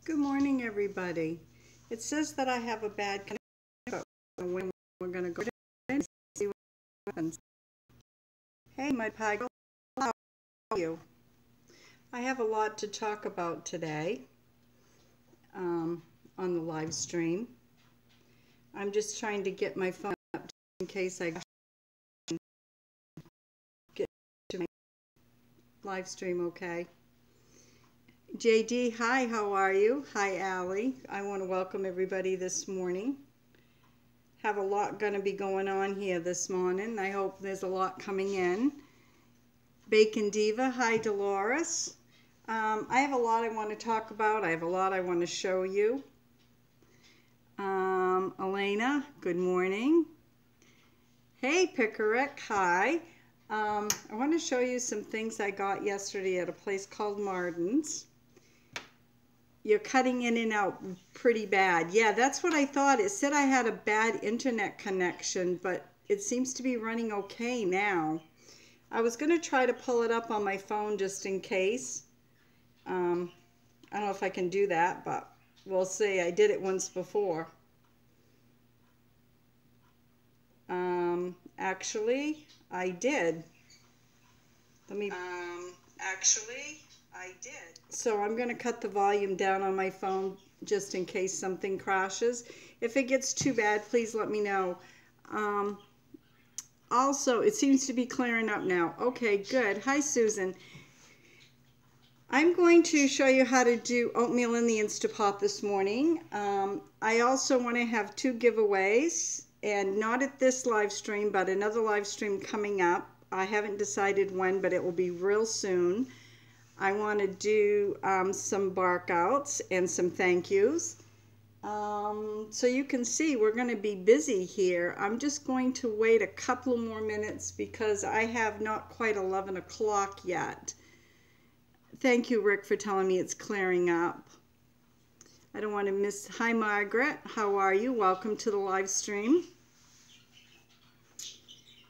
Good morning, everybody. It says that I have a bad connection, but we're going to go and see what happens. Hey, my pie girl, how are you? I have a lot to talk about today on the live stream. I'm just trying to get my phone up in case I get to my live stream okay. JD, hi, how are you? Hi, Allie. I want to welcome everybody this morning. Have a lot going to be going on here this morning. I hope there's a lot coming in. Bacon Diva, hi, Dolores. I have a lot I want to talk about. I have a lot I want to show you. Elena, good morning. Hey, Pickerick, hi. I want to show you some things I got yesterday at a place called Martin's. You're cutting in and out pretty bad. Yeah, that's what I thought. It said I had a bad internet connection, but it seems to be running okay now. I was going to try to pull it up on my phone just in case. I don't know if I can do that, but we'll see. I did it once before. Actually, I did. Let me... Actually, I did. So I'm going to cut the volume down on my phone just in case something crashes. If it gets too bad, please let me know. Also, it seems to be clearing up now. Okay, good. Hi, Susan. I'm going to show you how to do oatmeal in the Insta Pot this morning. I also want to have 2 giveaways, and not at this live stream, but another live stream coming up. I haven't decided when, but it will be real soon. I want to do some bark outs and some thank yous. So you can see we're going to be busy here. I'm just going to wait a couple more minutes because I have not quite 11 o'clock yet. Thank you, Rick, for telling me it's clearing up. I don't want to miss. Hi, Margaret. How are you? Welcome to the live stream.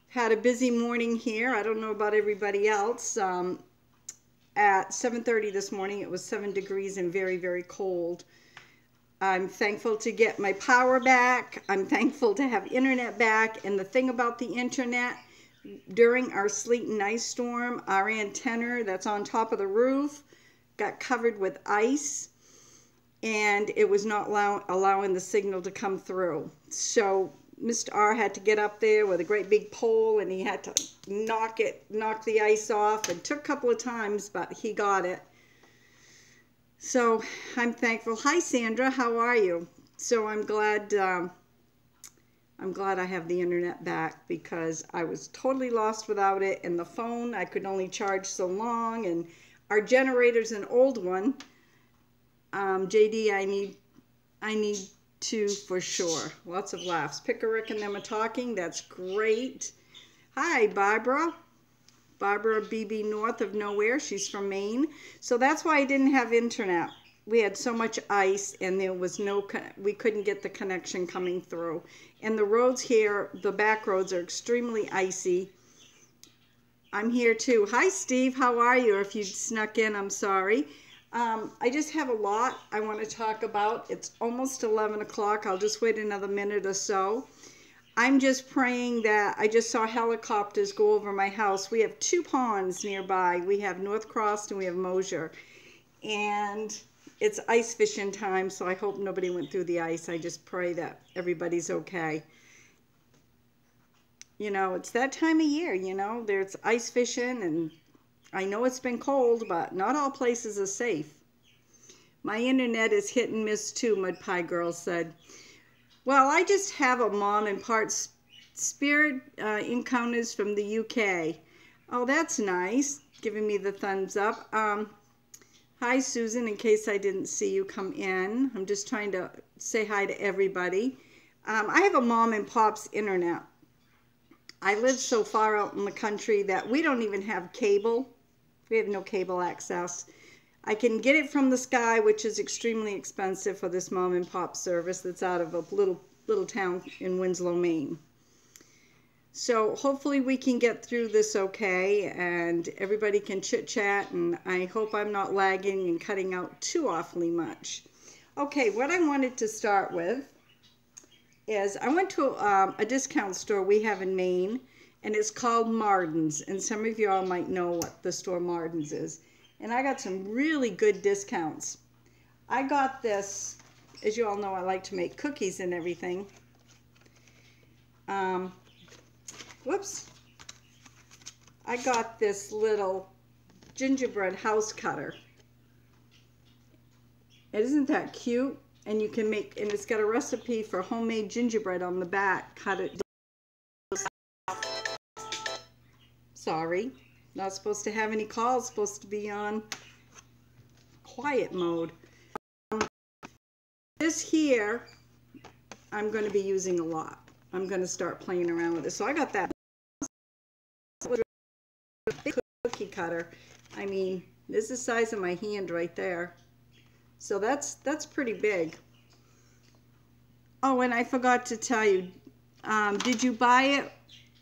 Had a busy morning here. I don't know about everybody else. At 7:30 this morning, it was 7 degrees and very, very cold. I'm thankful to get my power back. I'm thankful to have internet back. And the thing about the internet, during our sleet and ice storm, our antenna that's on top of the roof got covered with ice, and it was not allowing the signal to come through. So Mr. R had to get up there with a great big pole, and he had to knock the ice off. It took a couple of times, but he got it. So I'm thankful. Hi, Sandra. How are you? So I'm glad I have the internet back because I was totally lost without it. And the phone, I could only charge so long. And our generator's an old one. JD, I need 2 for sure. Lots of laughs. Pickerick and them are talking. That's great. Hi, Barbara. Barbara BB North of Nowhere. She's from Maine. So that's why I didn't have internet. We had so much ice and there was we couldn't get the connection coming through. And the roads here, the back roads are extremely icy. I'm here too. Hi, Steve. How are you? If you snuck in, I'm sorry. I just have a lot I want to talk about. It's almost 11 o'clock. I'll just wait another minute or so. I'm just praying that I just saw helicopters go over my house. We have 2 ponds nearby. We have North Cross and we have Mosier. And it's ice fishing time, so I hope nobody went through the ice. I just pray that everybody's okay. You know, it's that time of year, you know. There's ice fishing, and I know it's been cold, but not all places are safe. My internet is hit and miss too, Mud Pie Girl said. Well, I just have a mom and part spirit encounters from the UK. Oh, that's nice. Giving me the thumbs up. Hi, Susan, in case I didn't see you come in. I'm just trying to say hi to everybody. I have a mom and pop's internet. I live so far out in the country that we don't even have cable. We have no cable access. I can get it from the sky, which is extremely expensive for this mom and pop service that's out of a little town in Winslow, Maine. So hopefully we can get through this okay and everybody can chit chat, and I hope I'm not lagging and cutting out too awfully much. Okay, what I wanted to start with is I went to a discount store we have in Maine, and it's called Martin's, and some of you all might know what the store Martin's is. And I got some really good discounts. I got this, as you all know, I like to make cookies and everything. Whoops. I got this little gingerbread house cutter. Isn't that cute? And you can make, and it's got a recipe for homemade gingerbread on the back. Cut it. Sorry, not supposed to have any calls, supposed to be on quiet mode. This here, I'm going to be using a lot. I'm going to start playing around with it. So I got that big cookie cutter. I mean, this is the size of my hand right there. So that's pretty big. Oh, and I forgot to tell you, did you buy it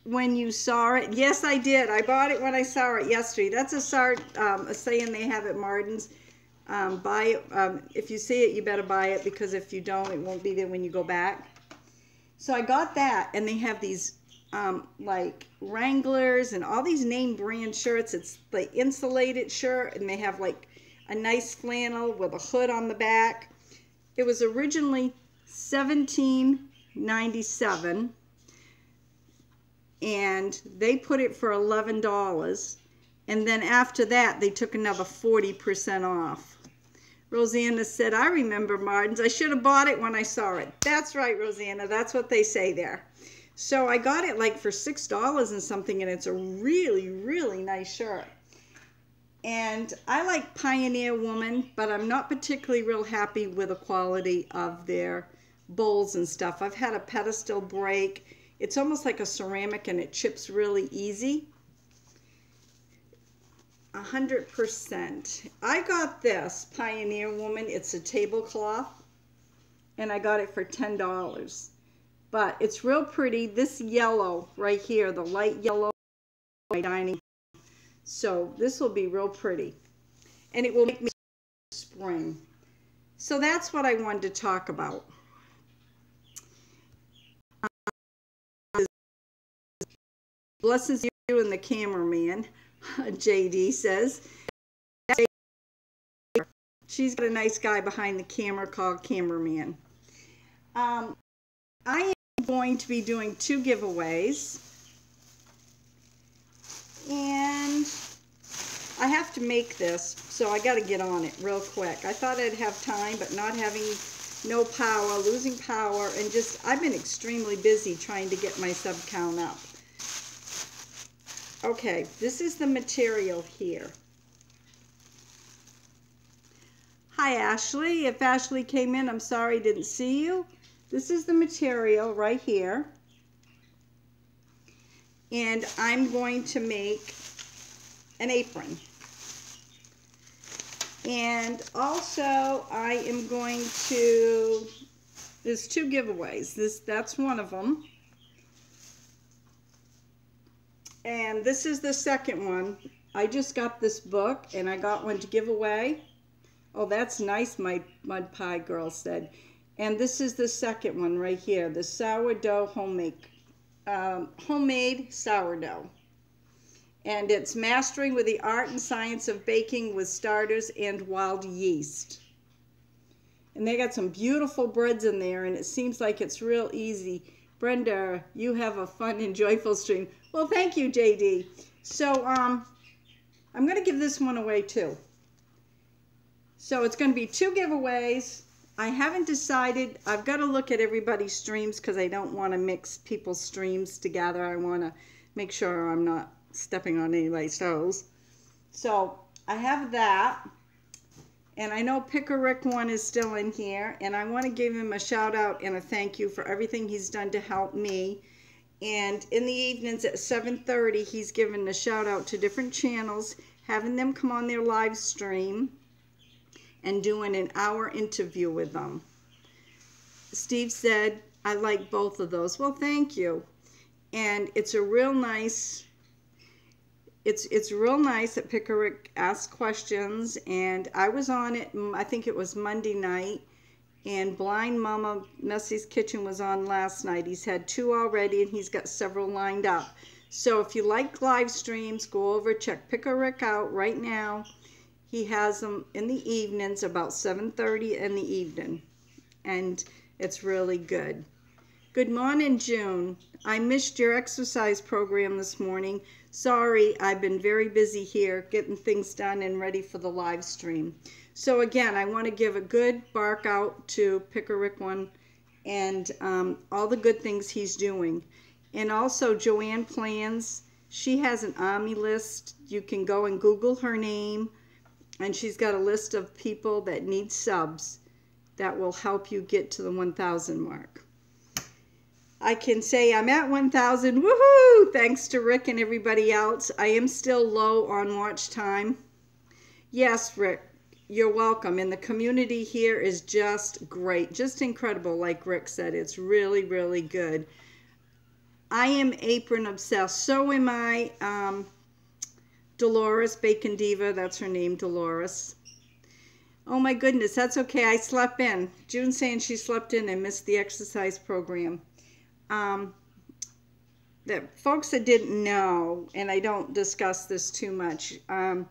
when you saw it? Yes, I did. I bought it when I saw it yesterday. That's a saying they have at Martin's. Buy it. If you see it, you better buy it, because if you don't, it won't be there when you go back. So I got that, and they have these like Wranglers and all these name brand shirts. It's like insulated shirt, and they have like a nice flannel with a hood on the back. It was originally $17.97, and they put it for $11, and then after that they took another 40% off. Rosanna said, I remember Martin's. I should have bought it when I saw it. That's right, Rosanna. That's what they say there. So I got it like for $6 and something, and it's a really, really nice shirt. And I like Pioneer Woman, but I'm not particularly real happy with the quality of their bowls and stuff. I've had a pedestal break. It's almost like a ceramic, and it chips really easy. 100%. I got this Pioneer Woman. It's a tablecloth, and I got it for $10. But it's real pretty. This yellow right here, the light yellow, my dining. So this will be real pretty, and it will make me spring. So that's what I wanted to talk about. Blessings you and the cameraman, JD says. She's got a nice guy behind the camera called Cameraman. I am going to be doing 2 giveaways. And I have to make this, so I got to get on it real quick. I thought I'd have time, but not having no power, losing power, and just, I've been extremely busy trying to get my sub count up. Okay, this is the material here. Hi, Ashley. If Ashley came in, I'm sorry I didn't see you. This is the material right here. And I'm going to make an apron. And also I am going to, there's 2 giveaways. That's one of them. And this is the second one. I just got this book, and I got one to give away. Oh, that's nice, my mud pie girl said. And this is the second one right here, the sourdough homemade sourdough. And it's Mastering with the Art and Science of Baking with Starters and Wild Yeast. And they got some beautiful breads in there, and it seems like it's real easy. Brenda, you have a fun and joyful stream. Well, thank you, JD. So I'm going to give this one away too. So it's going to be 2 giveaways. I haven't decided. I've got to look at everybody's streams, because I don't want to mix people's streams together. I want to make sure I'm not stepping on anybody's toes. So I have that. And I know Pickerick one is still in here. And I want to give him a shout out and a thank you for everything he's done to help me. And in the evenings at 7:30, he's given a shout out to different channels, having them come on their live stream and doing an hour interview with them. Steve said, I like both of those. Well, thank you. And it's a real nice, it's real nice that Pickerick asks questions, and I was on it, I think it was Monday night, And Blind Mama Messy's Kitchen was on last night. He's had 2 already, and he's got several lined up. So if you like live streams, go over, check Picker Rick out right now. He has them in the evenings, about 7:30 in the evening, and it's really good. Good morning, June. I missed your exercise program this morning. Sorry, I've been very busy here getting things done and ready for the live stream. So again, I want to give a good bark out to Picker Rick One and all the good things he's doing. And also Joanne Plans, she has an Army list. You can go and Google her name, and she's got a list of people that need subs that will help you get to the 1,000 mark. I can say I'm at 1,000, woohoo! Thanks to Rick and everybody else. I am still low on watch time. Yes, Rick, you're welcome. And the community here is just great, just incredible. Like Rick said, it's really, really good. I am apron obsessed. So am I. Dolores, Bacon Diva, that's her name, Dolores. Oh my goodness, that's okay. I slept in. June's saying she slept in and missed the exercise program. That folks that didn't know, and I don't discuss this too much, I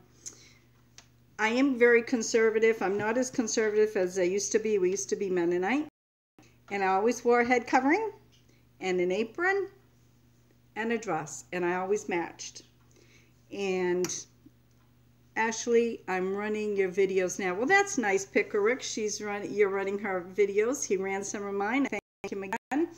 am very conservative. I'm not as conservative as I used to be. We used to be Mennonite. And I always wore a head covering and an apron and a dress. And I always matched. And Ashley, I'm running your videos now. Well, that's nice, Picker Rick. You're running her videos. He ran some of mine. Thank him again.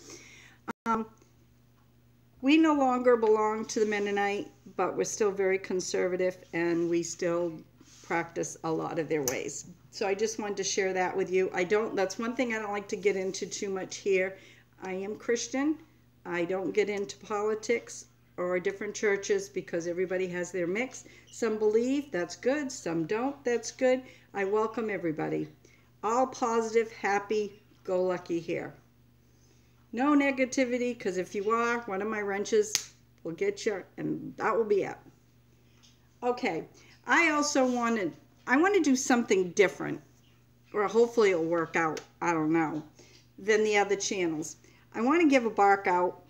We no longer belong to the Mennonite, but we're still very conservative, and we still practice a lot of their ways. So I just wanted to share that with you. That's one thing I don't like to get into too much here. I am Christian. I don't get into politics or different churches because everybody has their mix. Some believe, that's good. Some don't, that's good. I welcome everybody. All positive, happy, go lucky here. No negativity, because if you are, one of my wrenches will get you, and that will be it. Okay, I want to do something different, or hopefully it'll work out, I don't know, than the other channels. I want to give a bark out.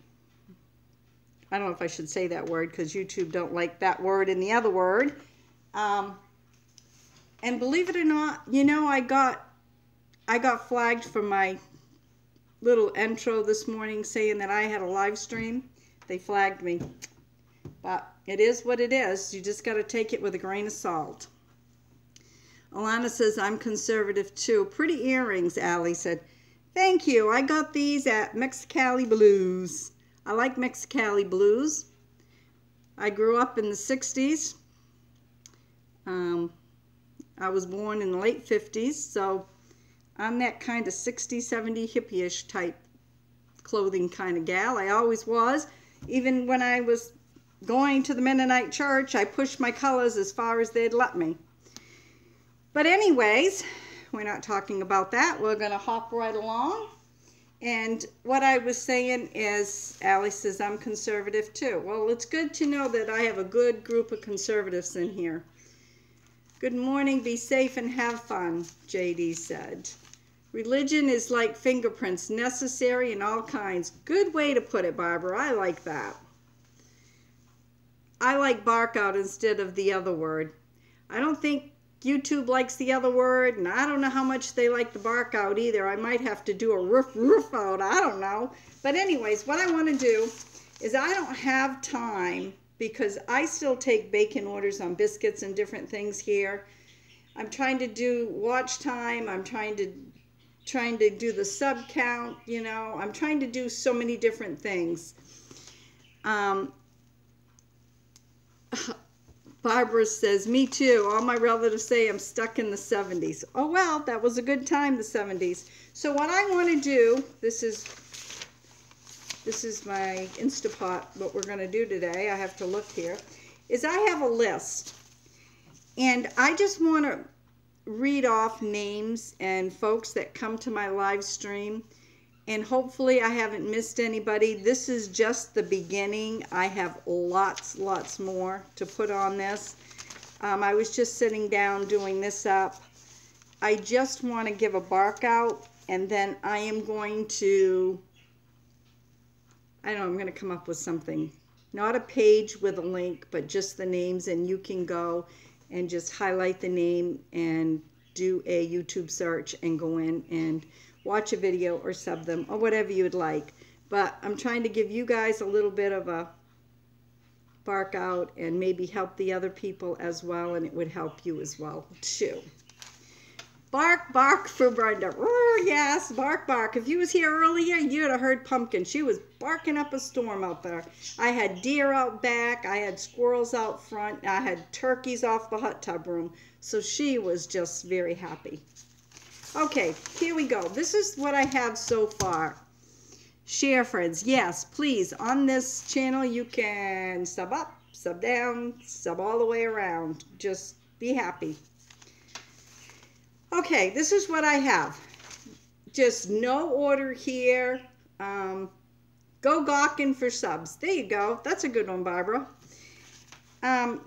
I don't know if I should say that word, because YouTube don't like that word and the other word. And believe it or not, you know, I got flagged for my little intro this morning saying that I had a live stream. They flagged me. But it is what it is. You just got to take it with a grain of salt. Alana says, I'm conservative too. Pretty earrings, Allie said. Thank you. I got these at Mexicali Blues. I like Mexicali Blues. I grew up in the 60s. I was born in the late 50s, so I'm that kind of 60, 70 hippie-ish type clothing kind of gal. I always was. Even when I was going to the Mennonite church, I pushed my colors as far as they'd let me. But anyways, we're not talking about that. We're going to hop right along. And what I was saying is, Allie says, I'm conservative too. Well, it's good to know that I have a good group of conservatives in here. Good morning, be safe and have fun, JD said. Religion is like fingerprints, necessary in all kinds. Good way to put it, Barbara. I like that. I like bark out instead of the other word. I don't think YouTube likes the other word, and I don't know how much they like the bark out either. I might have to do a roof out. I don't know. But anyways, what I want to do is I don't have time because I still take bacon orders on biscuits and different things here. I'm trying to do watch time. I'm trying to do the sub count, you know. I'm trying to do so many different things. Barbara says, me too. All my relatives say I'm stuck in the 70s. Oh, well, that was a good time, the 70s. So what I want to do, this is my Insta Pot, what we're going to do today. I have to look here. Is I have a list. And I just want to read off names and folks that come to my live stream. And hopefully I haven't missed anybody. This is just the beginning. I have lots more to put on this. I was just sitting down doing this up. I just want to give a bark out And then I am going to, I don't know, I'm going to come up with something. Not a page with a link, but just the names, and you can go and just highlight the name and do a YouTube search and go in and watch a video or sub them or whatever you would like. But I'm trying to give you guys a little bit of a bark out and maybe help the other people as well, and it would help you as well too. Bark, bark for Brenda. Oh, yes, bark, bark. If you was here earlier, you'd have heard Pumpkin. She was barking up a storm out there. I had deer out back. I had squirrels out front. I had turkeys off the hot tub room. So she was just very happy. Okay, here we go. This is what I have so far. Share, friends. Yes, please. On this channel, you can sub up, sub down, sub all the way around. Just be happy. Okay, this is what I have. Just no order here. Go gawking for subs. There you go. That's a good one, Barbara. And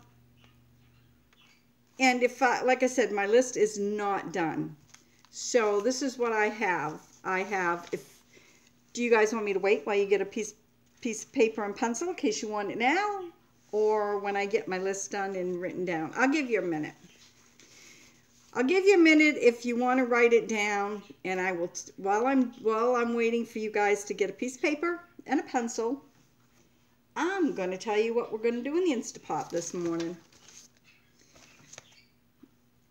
if like I said, my list is not done. So this is what I have. Do you guys want me to wait while you get a piece of paper and pencil in case you want it now? Or when I get my list done and written down? I'll give you a minute. I'll give you a minute if you want to write it down, and I will, while I'm waiting for you guys to get a piece of paper and a pencil, I'm going to tell you what we're going to do in the Insta Pot this morning.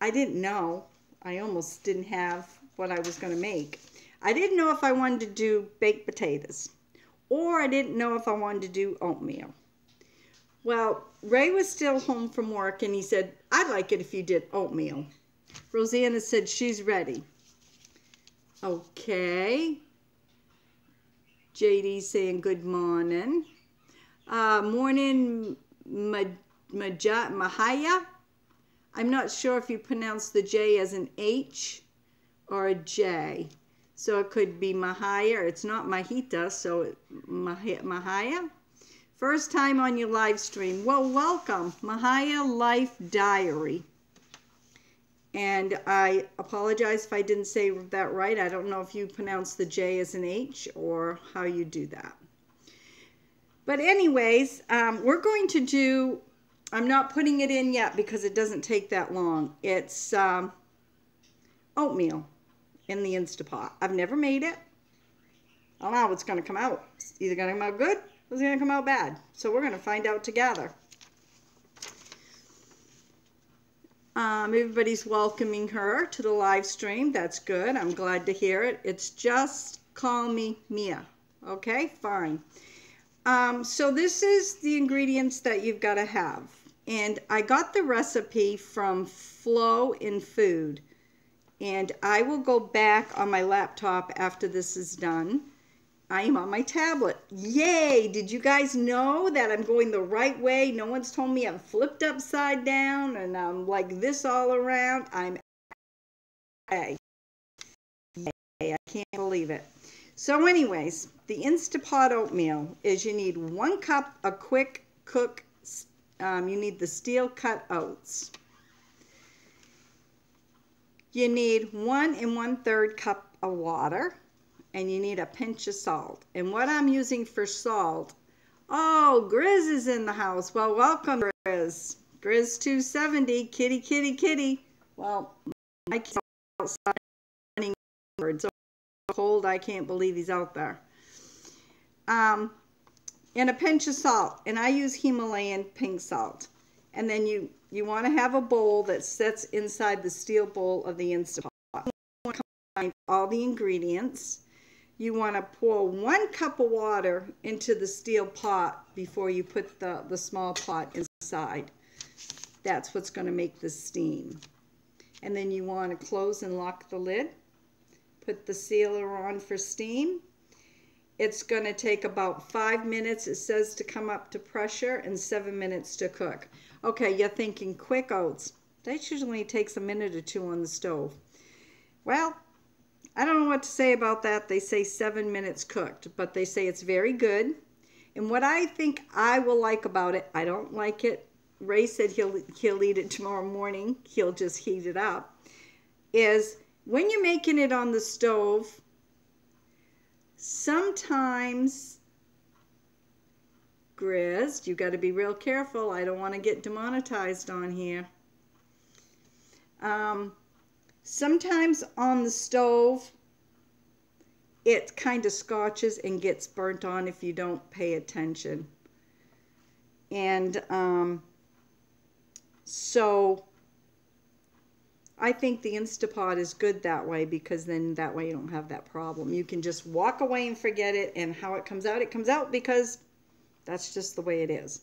I didn't know. I almost didn't have what I was going to make. I didn't know if I wanted to do baked potatoes, or I didn't know if I wanted to do oatmeal. Well, Ray was still home from work, and he said, I'd like it if you did oatmeal. Rosanna said she's ready. Okay. JD saying good morning. Morning, Mahaya. I'm not sure if you pronounce the J as an H or a J. So it could be Mahaya. It's not Mahita, so Mahaya. First time on your live stream. Well, welcome. Mahaya Life Diary. And I apologize if I didn't say that right. I don't know if you pronounce the J as an H or how you do that. But anyways, we're going to do, I'm not putting it in yet because it doesn't take that long. It's oatmeal in the Insta Pot. I've never made it. I don't know how it's going to come out. It's either going to come out good or it's going to come out bad. So we're going to find out together. Everybody's welcoming her to the live stream. That's good. I'm glad to hear it. It's just call me Mia. Okay, fine. So this is the ingredients that you've got to have. And I got the recipe from Flow in Food. And I will go back on my laptop after this is done. I am on my tablet. Yay! Did you guys know that I'm going the right way? No one's told me I'm flipped upside down and I'm like this all around. I'm okay. Yay, I can't believe it. So anyways, the Insta Pot Oatmeal is you need 1 cup of quick cook. You need the steel cut oats. You need 1 1/3 cup of water. And you need a pinch of salt. And what I'm using for salt, oh, Grizz is in the house. Well, welcome, Grizz. Grizz 270, kitty, kitty, kitty. Well, my kid's outside running birds. So cold, I can't believe he's out there. And a pinch of salt. And I use Himalayan pink salt. And then you want to have a bowl that sits inside the steel bowl of the Insta Pot. You want to combine all the ingredients. You want to pour 1 cup of water into the steel pot before you put the small pot inside. That's what's going to make the steam. And then you want to close and lock the lid. Put the sealer on for steam. It's going to take about 5 minutes, it says, to come up to pressure and 7 minutes to cook. Okay, you're thinking quick oats. That usually takes a minute or 2 on the stove. Well, I don't know what to say about that. They say 7 minutes cooked, but they say it's very good. And what I think I will like about it, I don't like it. Ray said he'll eat it tomorrow morning. He'll just heat it up. Is when you're making it on the stove, sometimes, Grizz, you got to be real careful. I don't want to get demonetized on here. Sometimes on the stove, it kind of scotches and gets burnt on if you don't pay attention. And so I think the Insta Pot is good that way, because then that way you don't have that problem. You can just walk away and forget it, and how it comes out because that's just the way it is.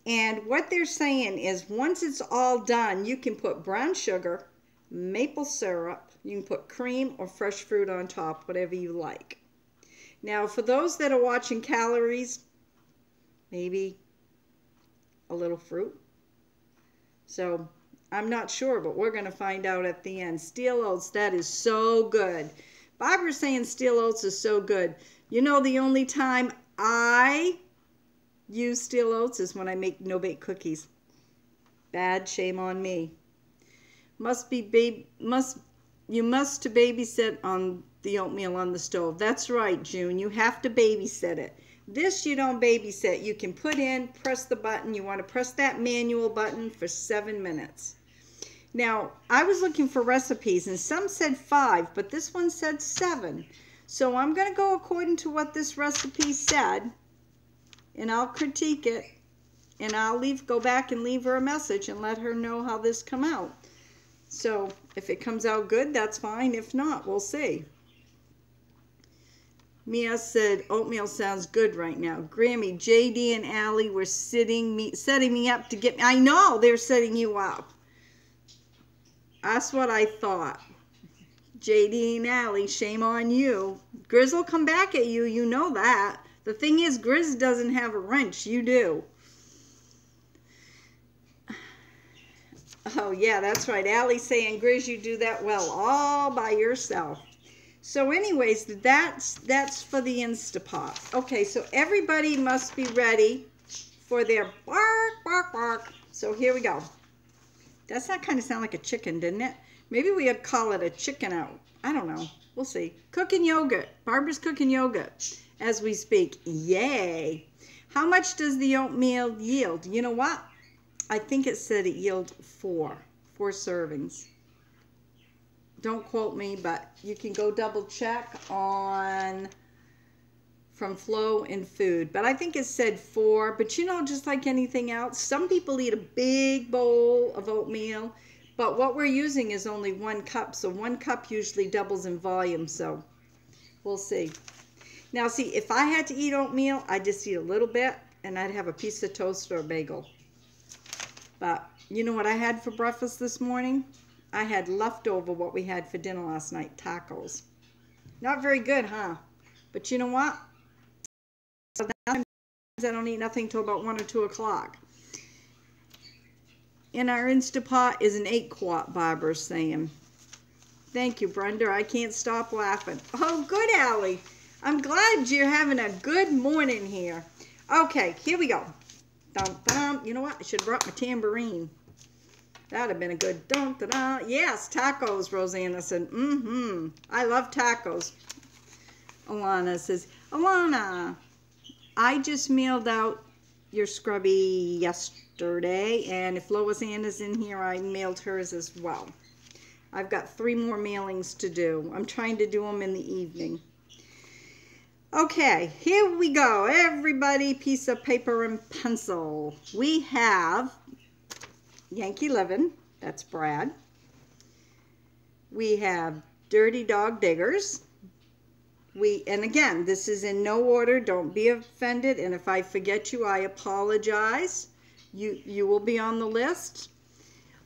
And what they're saying is once it's all done, you can put brown sugar, maple syrup, you can put cream or fresh fruit on top, whatever you like. Now, for those that are watching calories, maybe a little fruit. So I'm not sure, but we're going to find out at the end. Steel oats, that is so good. Barbara's saying steel oats is so good. You know, the only time I use steel oats is when I make no-bake cookies. Bad, shame on me. You must to babysit on the oatmeal on the stove. That's right, June. You have to babysit it. This you don't babysit. You can put in, press the button. You want to press that manual button for 7 minutes. Now, I was looking for recipes, and some said 5, but this one said 7. So I'm going to go according to what this recipe said, and I'll critique it, and I'll go back and leave her a message and let her know how this come out. So if it comes out good, that's fine. If not, we'll see. Mia said, oatmeal sounds good right now. Grammy, JD and Allie were setting me up to get me. I know they're setting you up. That's what I thought. JD and Allie, shame on you. Grizz will come back at you. You know that. The thing is, Grizz doesn't have a wrench. You do. Oh, yeah, that's right. Allie's saying, Grizz, you do that well all by yourself. So anyways, that's for the Insta Pot. Okay, so everybody must be ready for their bark, bark, bark. So here we go. Does that kind of sound like a chicken, didn't it? Maybe we would call it a chicken out. I don't know. We'll see. Cooking yogurt. Barbara's cooking yogurt as we speak. Yay. How much does the oatmeal yield? You know what? I think it said it yielded 4 servings. Don't quote me, but you can go double check on from Flow and Food. But I think it said 4. But you know, just like anything else, some people eat a big bowl of oatmeal. But what we're using is only 1 cup. So 1 cup usually doubles in volume. So we'll see. Now see, if I had to eat oatmeal, I'd just eat a little bit. And I'd have a piece of toast or a bagel. But you know what I had for breakfast this morning? I had leftover what we had for dinner last night, tacos. Not very good, huh? But you know what? Sometimes I don't eat nothing till about 1 or 2 o'clock. And our Insta Pot is an 8-quart, Barbara's saying. Thank you, Brenda. I can't stop laughing. Oh, good, Allie. I'm glad you're having a good morning here. Okay, here we go. Dum, dum. You know what? I should have brought my tambourine. That would have been a good dum, da, da. Yes, tacos, Rosanna said. I love tacos. Alana says, Alana, I just mailed out your scrubby yesterday, and if Lois Ann is in here, I mailed hers as well. I've got 3 more mailings to do. I'm trying to do them in the evening. Okay, here we go. Everybody, piece of paper and pencil. We have Yankee Livin', that's Brad. We have Dirty Dog Diggers. And again, this is in no order. Don't be offended. And if I forget you, I apologize. You will be on the list.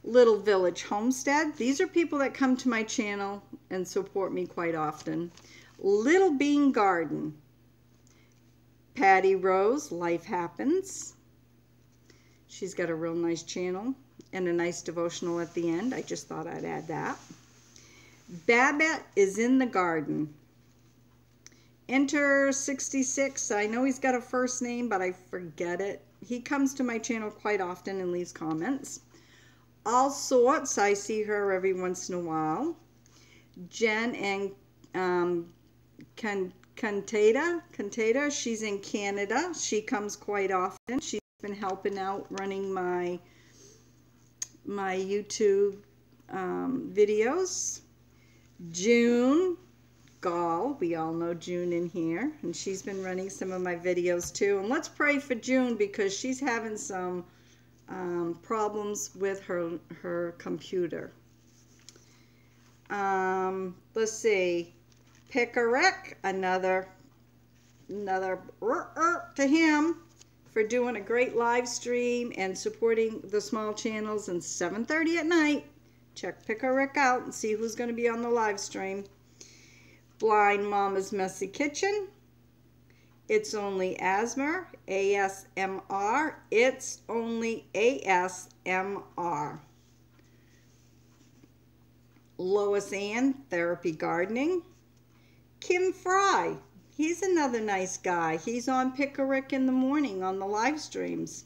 Little Village Homestead. These are people that come to my channel and support me quite often. Little Bean Garden. Patty Rose, Life Happens. She's got a real nice channel and a nice devotional at the end. I just thought I'd add that. Babette is in the garden. Enter 66. I know he's got a first name, but I forget it. He comes to my channel quite often and leaves comments. All Sorts, I see her every once in a while. Jen and Cantata, she's in Canada. She comes quite often. She's been helping out running my YouTube videos. June Gall, we all know June in here, and she's been running some of my videos too. And let's pray for June because she's having some problems with her computer. Let's see, Pickerick, another to him for doing a great live stream and supporting the small channels. And 7:30 at night, check Pickerick out and see who's going to be on the live stream. Blind Mama's Messy Kitchen. It's only ASMR, ASMR. It's only ASMR. Lois Ann, Therapy Gardening. Kim Fry, he's another nice guy. He's on Pickerick in the morning on the live streams.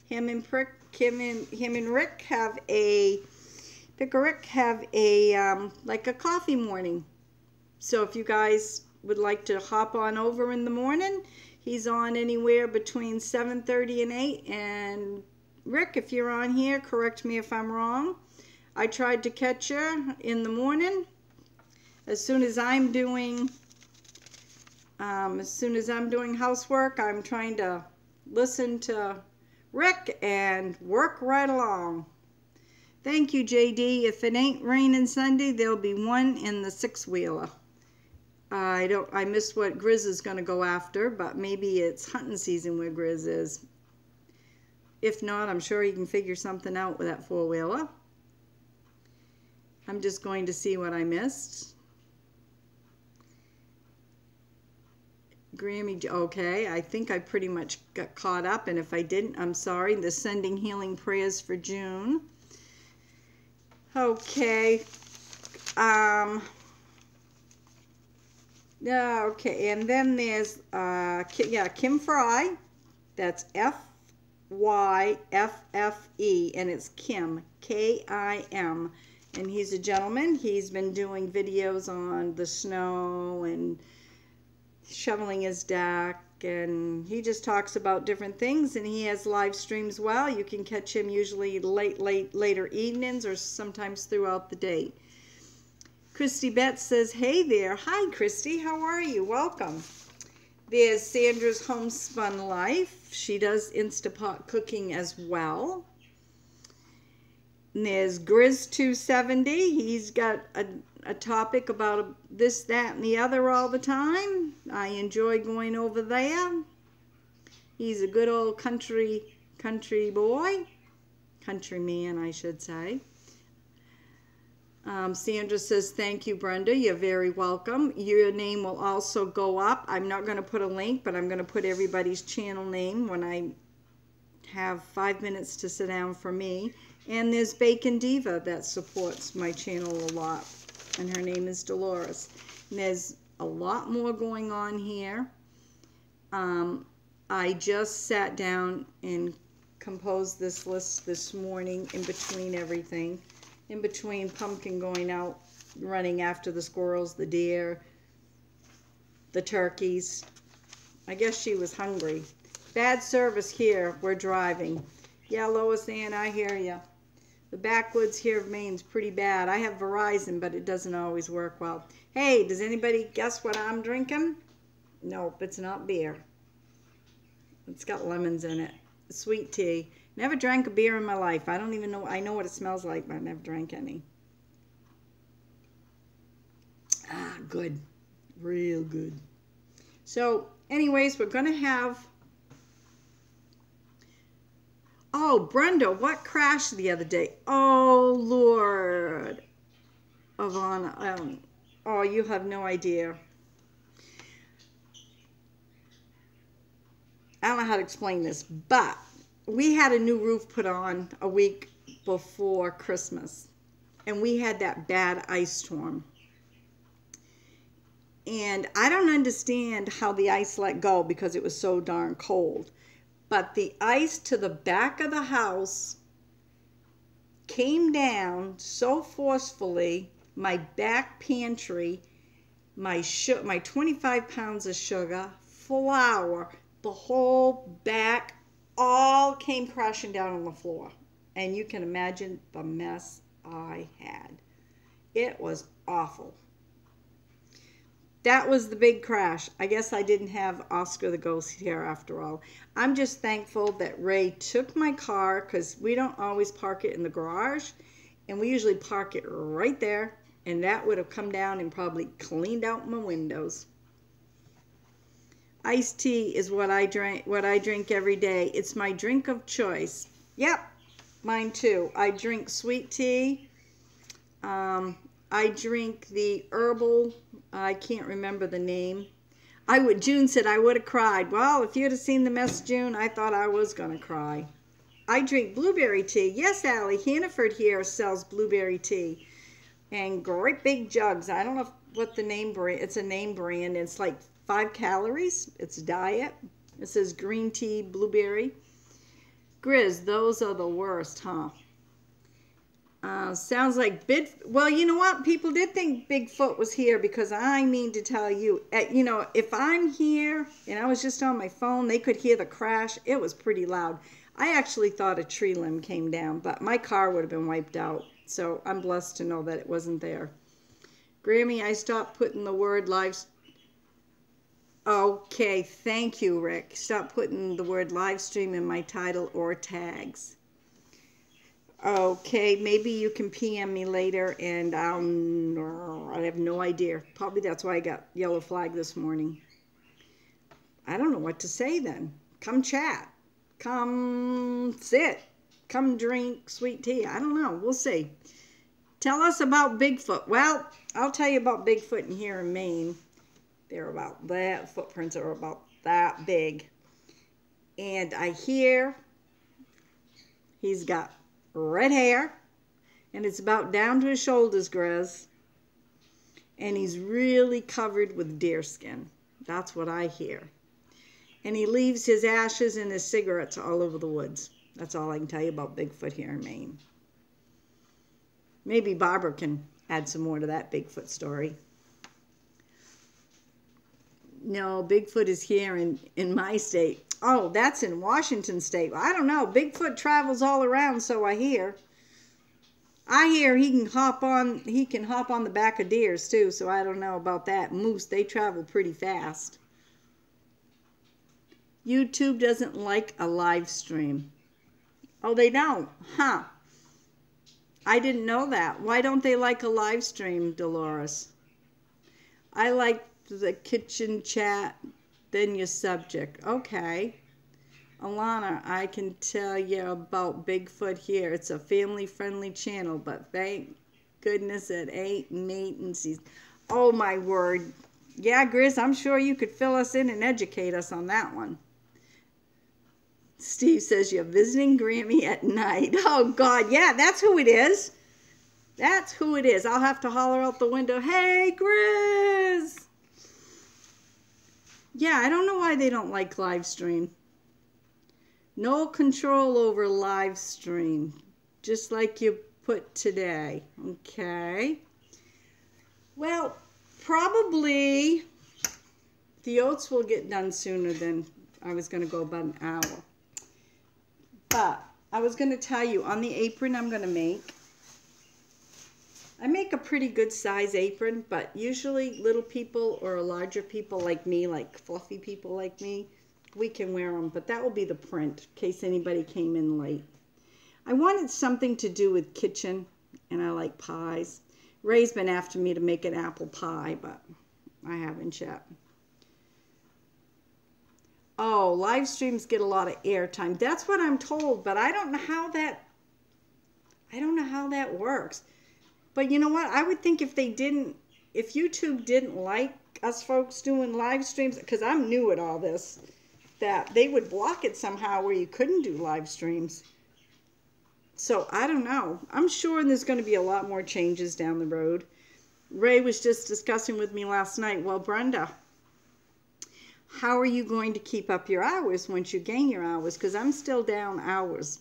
Him and Rick have a Pickerick have a like a coffee morning. So if you guys would like to hop on over in the morning, he's on anywhere between 7:30 and 8. And Rick, if you're on here, correct me if I'm wrong. I tried to catch you in the morning. As soon as I'm doing housework, I'm trying to listen to Rick and work right along. Thank you, JD. If it ain't raining Sunday, there'll be one in the 6-wheeler. I missed what Grizz is going to go after, but maybe it's hunting season where Grizz is. If not, I'm sure he can figure something out with that 4-wheeler. I'm just going to see what I missed. Grammy, okay, I think I pretty much got caught up, and if I didn't, I'm sorry. They're sending healing prayers for June. Okay. Yeah, okay, and then there's Kim Fry. That's F-Y-F-F-E, and it's Kim, K-I-M, and he's a gentleman. He's been doing videos on the snow and shoveling his deck, and he just talks about different things, and he has live streams. Well, you can catch him usually later evenings or sometimes throughout the day. Christy Betts says, hey there. Hi, Christy. How are you? Welcome. There's Sandra's Homespun Life. She does Insta Pot cooking as well. And there's Grizz270. He's got a topic about this, that, and the other all the time. I enjoy going over there. He's a good old country boy. Countryman, I should say. Sandra says, thank you, Brenda. You're very welcome. Your name will also go up. I'm not going to put a link, but I'm going to put everybody's channel name when I have 5 minutes to sit down for me. And there's Bacon Diva that supports my channel a lot, and her name is Dolores. And there's a lot more going on here. I just sat down and composed this list this morning in between everything. In between Pumpkin going out, running after the squirrels, the deer, the turkeys. I guess she was hungry. Bad service here. We're driving. Yeah, Lois Ann, I hear you. The backwoods here of Maine's pretty bad. I have Verizon, but it doesn't always work well. Hey, does anybody guess what I'm drinking? Nope, it's not beer. It's got lemons in it. Sweet tea. Never drank a beer in my life. I don't even know. I know what it smells like, but I never drank any. Ah, good. Real good. So, anyways, we're going to have... Oh, Brenda, what crashed the other day? Oh, Lord. Ivana, oh, you have no idea. I don't know how to explain this, but we had a new roof put on a week before Christmas, and we had that bad ice storm. And I don't understand how the ice let go because it was so darn cold. But the ice to the back of the house came down so forcefully my back pantry, my 25 pounds of sugar, flour, the whole back, all came crashing down on the floor. And you can imagine the mess I had. It was awful. That was the big crash. I guess I didn't have Oscar the Ghost here after all. I'm just thankful that Ray took my car, because we don't always park it in the garage, and we usually park it right there, and that would have come down and probably cleaned out my windows. Iced tea is what I drink every day. It's my drink of choice. Yep, mine too. I drink sweet tea. I drink the herbal, I can't remember the name. June said I would have cried. Well, if you'd have seen the mess, June, I thought I was going to cry. I drink blueberry tea. Yes, Allie, Hannaford here sells blueberry tea. And great big jugs. I don't know what the name brand, it's a name brand. It's like 5 calories. It's diet. It says green tea, blueberry. Grizz, those are the worst, huh? Sounds like well, you know what? People did think Bigfoot was here, because I mean to tell you, you know, if I'm here and I was just on my phone, they could hear the crash. It was pretty loud. I actually thought a tree limb came down, but my car would have been wiped out. So I'm blessed to know that it wasn't there. Grammy, I stopped putting the word live. Okay, thank you, Rick. Stop putting the word live stream in my title or tags. Okay, maybe you can PM me later, and I have no idea. Probably that's why I got yellow flag this morning. I don't know what to say then. Come chat. Come sit. Come drink sweet tea. I don't know. We'll see. Tell us about Bigfoot. Well, I'll tell you about Bigfoot in here in Maine. They're about that. Footprints are about that big. And I hear he's got red hair, and it's about down to his shoulders, Grizz, and he's really covered with deer skin. That's what I hear. And he leaves his ashes and his cigarettes all over the woods. That's all I can tell you about Bigfoot here in Maine. Maybe Barbara can add some more to that Bigfoot story. No, Bigfoot is here in my state. Oh, that's in Washington state. I don't know. Bigfoot travels all around, so I hear. I hear he can hop on the back of deers too, so I don't know about that. Moose, they travel pretty fast. YouTube doesn't like a live stream. Oh, they don't? Huh. I didn't know that. Why don't they like a live stream, Dolores? I like the kitchen chat, then your subject. Okay. Alana, I can tell you about Bigfoot here. It's a family-friendly channel, but thank goodness it ain't maintenance. Oh, my word. Yeah, Grizz, I'm sure you could fill us in and educate us on that one. Steve says you're visiting Grammy at night. Oh, God. Yeah, that's who it is. That's who it is. I'll have to holler out the window, hey, Grizz. Yeah, I don't know why they don't like live stream. No control over live stream. Just like you put today. Okay. Well, probably the oats will get done sooner than I was going to go about an hour. But I was going to tell you, on the apron I'm going to make, I make a pretty good size apron, but usually little people or larger people like me, like fluffy people like me, we can wear them. But that will be the print in case anybody came in late. I wanted something to do with kitchen, and I like pies. Ray's been after me to make an apple pie, but I haven't yet. Oh, live streams get a lot of airtime. That's what I'm told, but I don't know how that works. But you know what? I would think if YouTube didn't like us folks doing live streams, because I'm new at all this, that they would block it somehow where you couldn't do live streams. So I don't know. I'm sure there's going to be a lot more changes down the road. Ray was just discussing with me last night, well, Brenda, how are you going to keep up your hours once you gain your hours? Because I'm still down hours.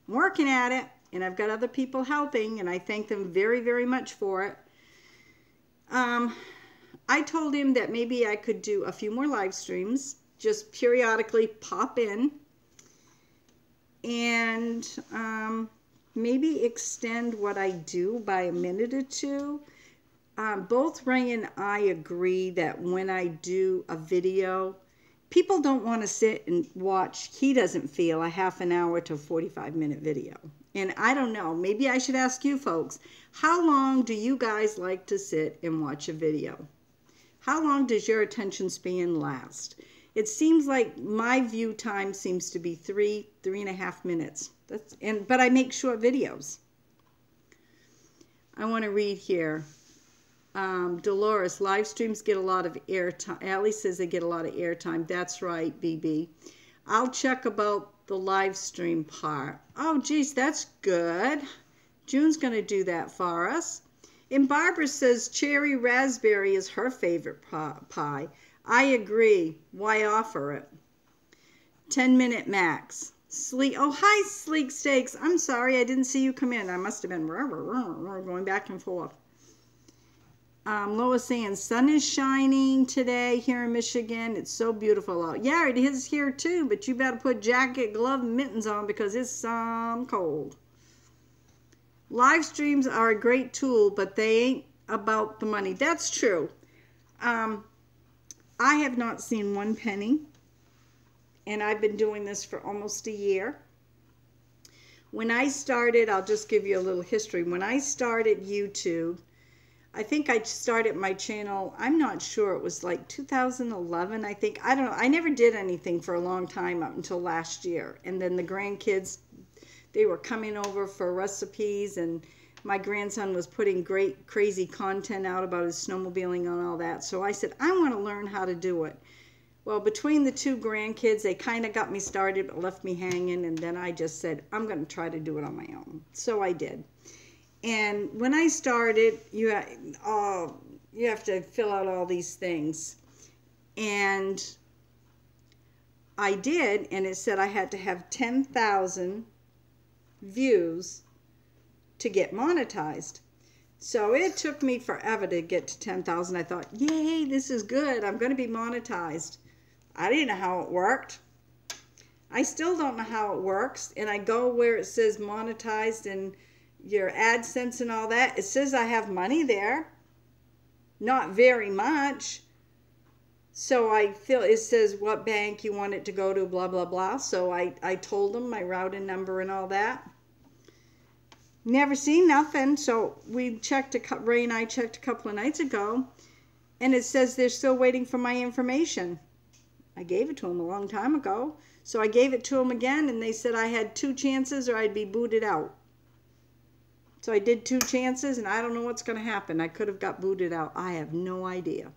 I'm working at it. and I've got other people helping, and I thank them very, very much for it. I told him that maybe I could do a few more live streams, just periodically pop in, and maybe extend what I do by a minute or two. Both Ray and I agree that when I do a video, people don't want to sit and watch, he doesn't feel, a half an hour to 45-minute video. And I don't know, maybe I should ask you folks, how long do you guys like to sit and watch a video? How long does your attention span last? It seems like my view time seems to be 3.5 minutes. But I make short videos. I want to read here. Dolores, live streams get a lot of airtime. Allie says they get a lot of airtime. That's right, BB. I'll check about the live stream part. Oh, geez, that's good. June's going to do that for us. And Barbara says cherry raspberry is her favorite pie. I agree. Why offer it? 10-minute max. Sleek. Oh, hi, Sleek Steaks. I'm sorry, I didn't see you come in. I must have been going back and forth. Lois saying sun is shining today here in Michigan. It's so beautiful out. Yeah, it is here too, but you better put jacket, glove, and mittens on because it's cold. Live streams are a great tool, but they ain't about the money. That's true. I have not seen one penny, and I've been doing this for almost a year. When I started, I'll just give you a little history. When I started YouTube, I think I started my channel, I'm not sure, it was like 2011, I think. I don't know. I never did anything for a long time up until last year. And then the grandkids, they were coming over for recipes, and my grandson was putting great, crazy content out about his snowmobiling and all that. So I said, I want to learn how to do it. Well, between the two grandkids, they kind of got me started, but left me hanging. And then I just said, I'm going to try to do it on my own. So I did. And when I started, you have to fill out all these things. And I did, and it said I had to have 10,000 views to get monetized. So it took me forever to get to 10,000. I thought, yay, this is good. I'm going to be monetized. I didn't know how it worked. I still don't know how it works. And I go where it says monetized and your AdSense and all that. It says I have money there. Not very much. So I feel it says what bank you want it to go to, blah, blah, blah. So I told them my routing number and all that. Never seen nothing. So we checked, Ray and I checked a couple of nights ago, and it says they're still waiting for my information. I gave it to them a long time ago. So I gave it to them again, and they said I had 2 chances or I'd be booted out. So I did 2 chances, and I don't know what's going to happen. I could have got booted out. I have no idea.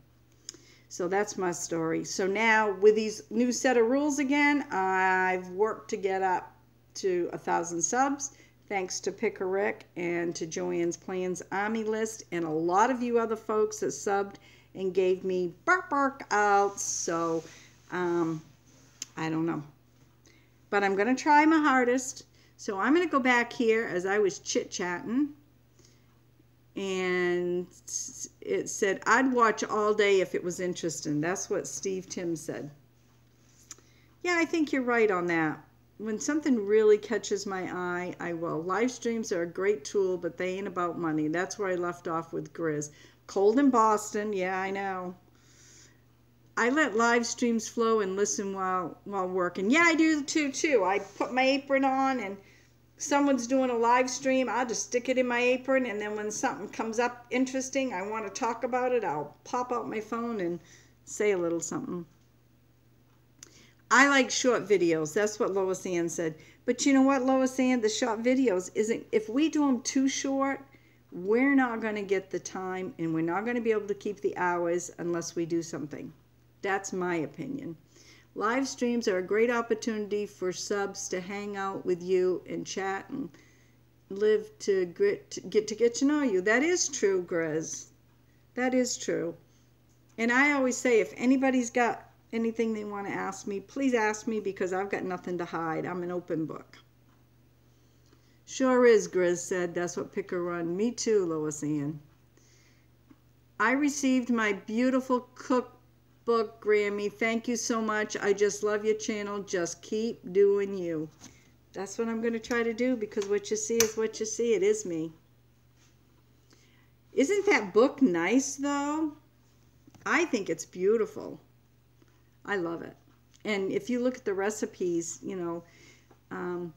So that's my story. So now with these new set of rules again, I've worked to get up to 1,000 subs. Thanks to Picker Rick and to Joanne's Plans Army List and a lot of you other folks that subbed and gave me bark outs. So I don't know. But I'm going to try my hardest. So I'm going to go back here as I was chit-chatting. And it said, I'd watch all day if it was interesting. That's what Steve Tim said. Yeah, I think you're right on that. When something really catches my eye, I will. Live streams are a great tool, but they ain't about money. That's where I left off with Grizz. Cold in Boston. Yeah, I know. I let live streams flow and listen while working. Yeah, I do too. I put my apron on and someone's doing a live stream, I'll just stick it in my apron, and then when something comes up interesting, I want to talk about it, I'll pop out my phone and say a little something. I like short videos. That's what Lois Ann said. But you know what, Lois Ann? The short videos isn't, if we do them too short, we're not going to get the time, and we're not going to be able to keep the hours unless we do something. That's my opinion. Live streams are a great opportunity for subs to hang out with you and chat and live to get to know you. That is true, Grizz. That is true. And I always say, if anybody's got anything they want to ask me, please ask me, because I've got nothing to hide. I'm an open book. Sure is, Grizz said. That's what Picker Run. Me too, Lois Ann. I received my beautiful cookbook, Grammy. Thank you so much. I just love your channel. Just keep doing you. That's what I'm going to try to do, because what you see is what you see. It is me. Isn't that book nice, though? I think it's beautiful. I love it. And if you look at the recipes, you know,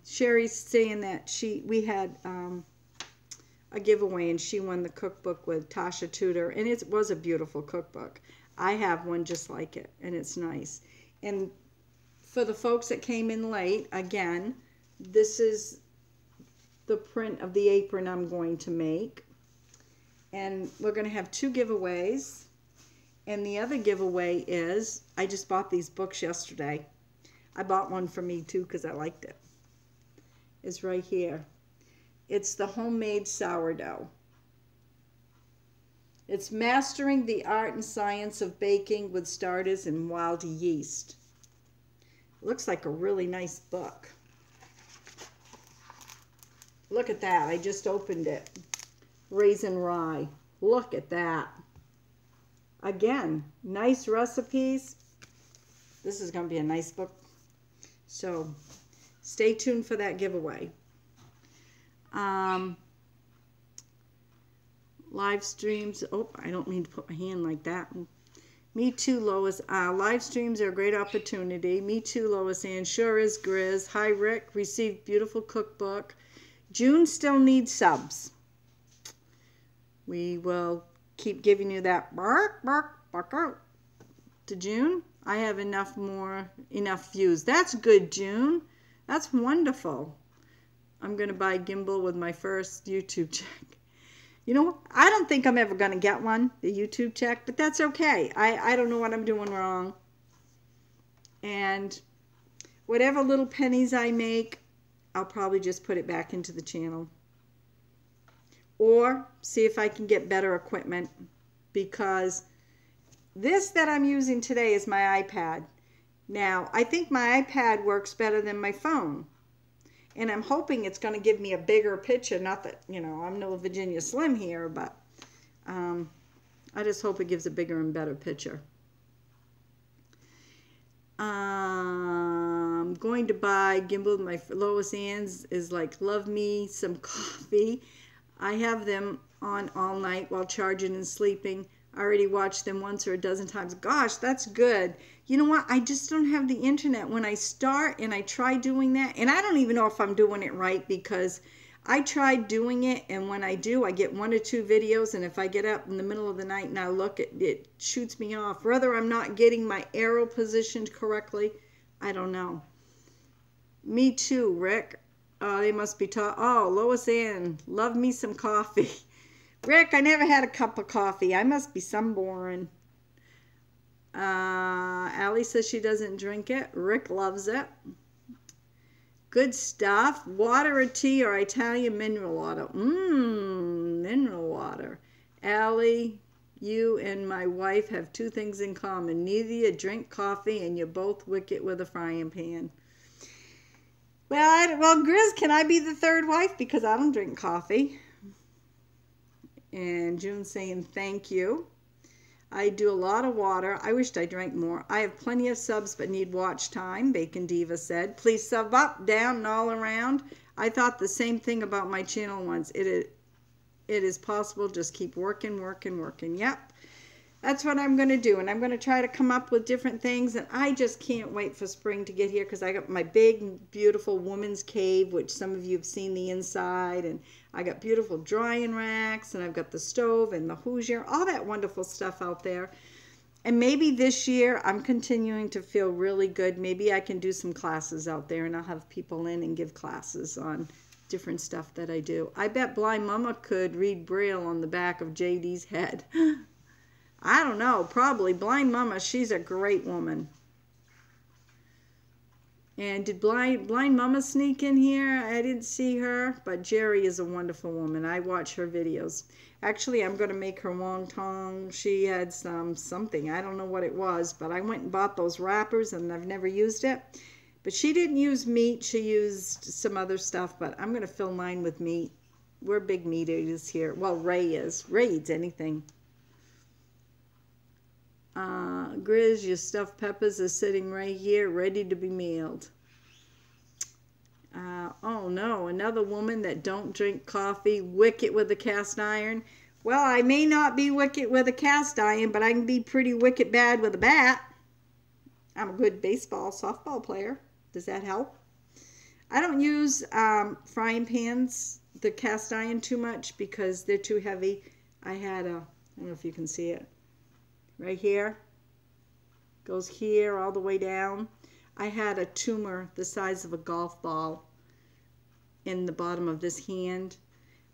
Sherry's saying that we had a giveaway and she won the cookbook with Tasha Tudor, and it was a beautiful cookbook. I have one just like it, and it's nice. And for the folks that came in late, again, this is the print of the apron I'm going to make. And we're going to have 2 giveaways. And the other giveaway is, I just bought these books yesterday. I bought one for me too because I liked it. It's right here. It's the Homemade Sourdough. It's Mastering the Art and Science of Baking with Starters and Wild Yeast. It looks like a really nice book. Look at that. I just opened it. Raisin Rye. Look at that. Again, nice recipes. This is going to be a nice book. So stay tuned for that giveaway. Live streams. Oh, I don't mean to put my hand like that. Me too, Lois. Live streams are a great opportunity. Me too, Lois Ann. Sure is, Grizz. Hi, Rick. Received beautiful cookbook. June still needs subs. We will keep giving you that bark, bark, bark out to June. I have enough views. That's good, June. That's wonderful. I'm going to buy a gimbal with my first YouTube check. You know, I don't think I'm ever going to get one, the YouTube check, but that's okay. I don't know what I'm doing wrong. And whatever little pennies I make, I'll probably just put it back into the channel. Or see if I can get better equipment, because this that I'm using today is my iPad. Now, I think my iPad works better than my phone. And I'm hoping it's going to give me a bigger picture. Not that, you know, I'm no Virginia Slim here, but I just hope it gives a bigger and better picture. I'm going to buy gimbal. My Lois Ann's is like, love me some coffee. I have them on all night while charging and sleeping. I already watched them once or a dozen times. Gosh, that's good. You know what? I just don't have the internet. When I start and I try doing that, and I don't even know if I'm doing it right, because I tried doing it, and when I do, I get 1 or 2 videos, and if I get up in the middle of the night and I look, it shoots me off. Whether I'm not getting my arrow positioned correctly, I don't know. Me too, Rick. They must be taught. Oh, Lois Ann, love me some coffee. Rick, I never had a cup of coffee. I must be some boring. Allie says she doesn't drink it. Rick loves it. Good stuff. Water or tea or Italian mineral water. Mineral water. Allie, you and my wife have 2 things in common. Neither you drink coffee, and you're both wicked with a frying pan. Well, Grizz, can I be the 3rd wife? Because I don't drink coffee. And June saying thank you. I do a lot of water. I wished I drank more. I have plenty of subs but need watch time, Bacon Diva said. Please sub up, down, and all around. I thought the same thing about my channel once. It is possible. Just keep working, working, working. Yep. That's what I'm going to do. And I'm going to try to come up with different things. And I just can't wait for spring to get here, because I got my big, beautiful woman's cave, which some of you have seen the inside. And I got beautiful drying racks. And I've got the stove and the Hoosier. All that wonderful stuff out there. And maybe this year I'm continuing to feel really good. Maybe I can do some classes out there. And I'll have people in and give classes on different stuff that I do. I bet Blind Mama could read Braille on the back of JD's head. I don't know, probably. Blind Mama, she's a great woman. And did Blind Mama sneak in here? I didn't see her, but Jerry is a wonderful woman. I watch her videos. Actually, I'm going to make her wonton. She had something. I don't know what it was, but I went and bought those wrappers, and I've never used it. But she didn't use meat. She used some other stuff, but I'm going to fill mine with meat. We're big meat eaters here. Well, Ray is. Ray eats anything. Grizz, your stuffed peppers are sitting right here, ready to be mealed. Oh no, another woman that don't drink coffee, wicked with a cast iron. Well, I may not be wicked with a cast iron, but I can be pretty wicked bad with a bat. I'm a good baseball, softball player. Does that help? I don't use frying pans, the cast iron, too much because they're too heavy. I had a, I don't know if you can see it, right here. Goes here all the way down. I had a tumor the size of a golf ball in the bottom of this hand.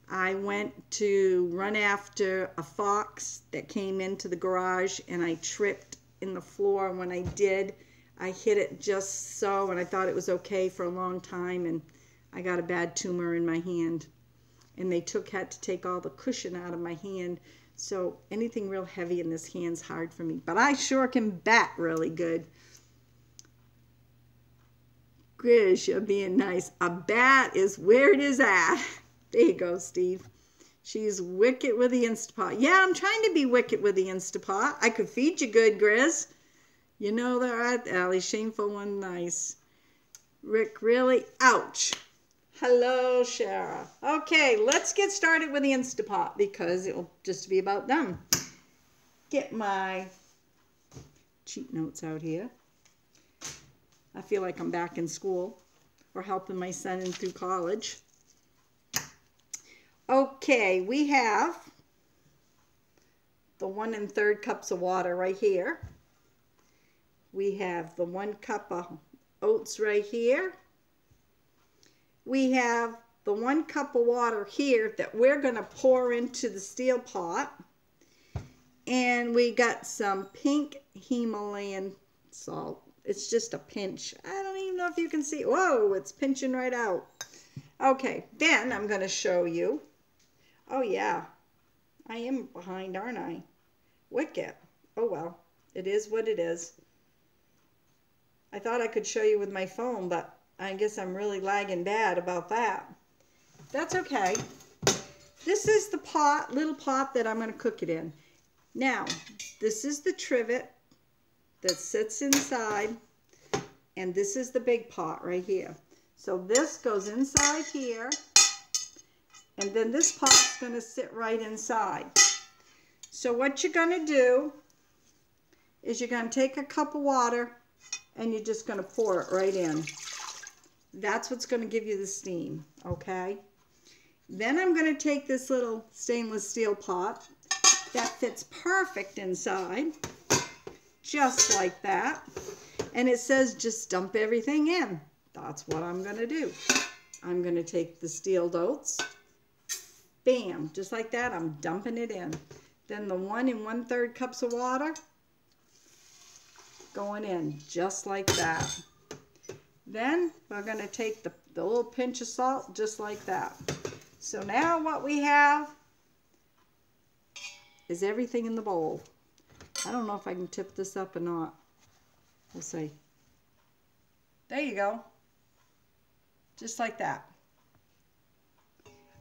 I went to run after a fox that came into the garage and I tripped in the floor. When I did, I hit it just so, and I thought it was okay for a long time, and I got a bad tumor in my hand. And they had to take all the cushion out of my hand. So anything real heavy in this hand's hard for me. But I sure can bat really good. Grizz, you're being nice. A bat is where it is at. There you go, Steve. She's wicked with the Insta Pot. Yeah, I'm trying to be wicked with the Insta Pot. I could feed you good, Grizz. You know that, right, Allie? Shameful one, nice. Rick, really? Ouch. Hello, Shara. Okay, let's get started with the Insta Pot because it will just be about done. Get my cheat notes out here. I feel like I'm back in school or helping my son through college. Okay, we have the 1 1/3 cups of water right here. We have the 1 cup of oats right here. We have the 1 cup of water here that we're going to pour into the steel pot. And we got some pink Himalayan salt. It's just a pinch. I don't even know if you can see. Whoa, it's pinching right out. Okay, then I'm going to show you. Oh, yeah. I am behind, aren't I? Wicked. Oh, well. It is what it is. I thought I could show you with my phone, but I guess I'm really lagging bad about that. That's okay. This is the pot, little pot that I'm going to cook it in. Now, this is the trivet that sits inside, and this is the big pot right here. So this goes inside here, and then this pot's going to sit right inside. So what you're going to do is you're going to take a cup of water and you're just going to pour it right in. That's what's going to give you the steam, okay? Then I'm going to take this little stainless steel pot that fits perfect inside, just like that. And it says just dump everything in. That's what I'm going to do. I'm going to take the steel oats. Bam, just like that, I'm dumping it in. Then the 1 1/3 cups of water going in, just like that. Then we're going to take the little pinch of salt, just like that. So now what we have is everything in the bowl. I don't know if I can tip this up or not. We'll see. There you go. Just like that.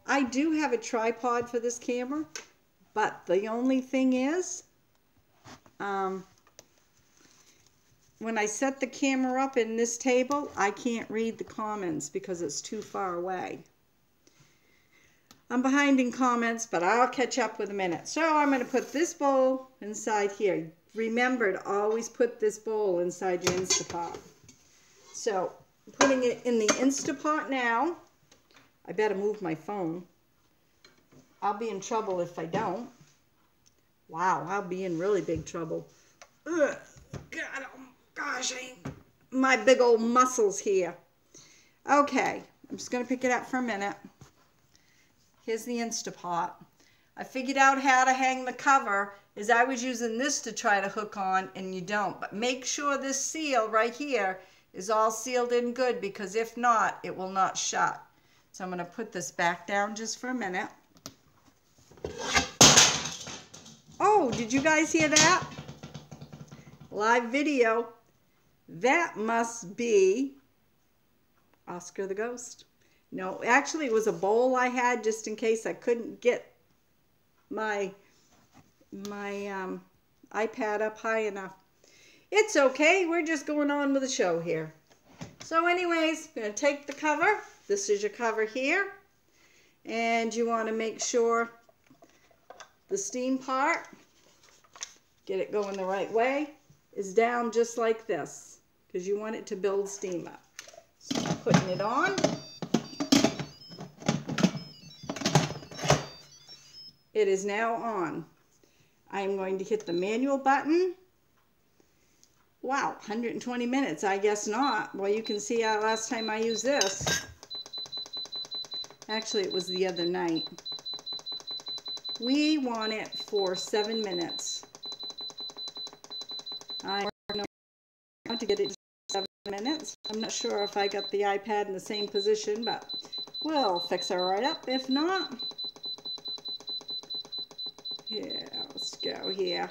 I do have a tripod for this camera, but the only thing is, when I set the camera up in this table, I can't read the comments because it's too far away. I'm behind in comments, but I'll catch up with a minute. So I'm going to put this bowl inside here. Remember to always put this bowl inside your Insta Pot. So I'm putting it in the Insta Pot now. I better move my phone. I'll be in trouble if I don't. Wow, I'll be in really big trouble. Ugh, God, oh gosh, my big old muscles here. Okay, I'm just going to pick it up for a minute. Here's the Insta Pot. I figured out how to hang the cover is I was using this to try to hook on, and you don't. But make sure this seal right here is all sealed in good, because if not, it will not shut. So I'm going to put this back down just for a minute. Oh, did you guys hear that? Live video. That must be Oscar the Ghost. No, actually it was a bowl I had just in case I couldn't get my iPad up high enough. It's okay, we're just going on with the show here. So anyways, I'm going to take the cover. This is your cover here. And you want to make sure the steam part, get it going the right way, is down just like this. Because you want it to build steam up. So I'm putting it on. It is now on. I'm going to hit the manual button. Wow, 120 minutes, I guess not. Well, you can see last time I used this. Actually, it was the other night. We want it for 7 minutes. I don't know how to get it to 7 minutes. I'm not sure if I got the iPad in the same position, but we'll fix it right up. If not, yeah, let's go here.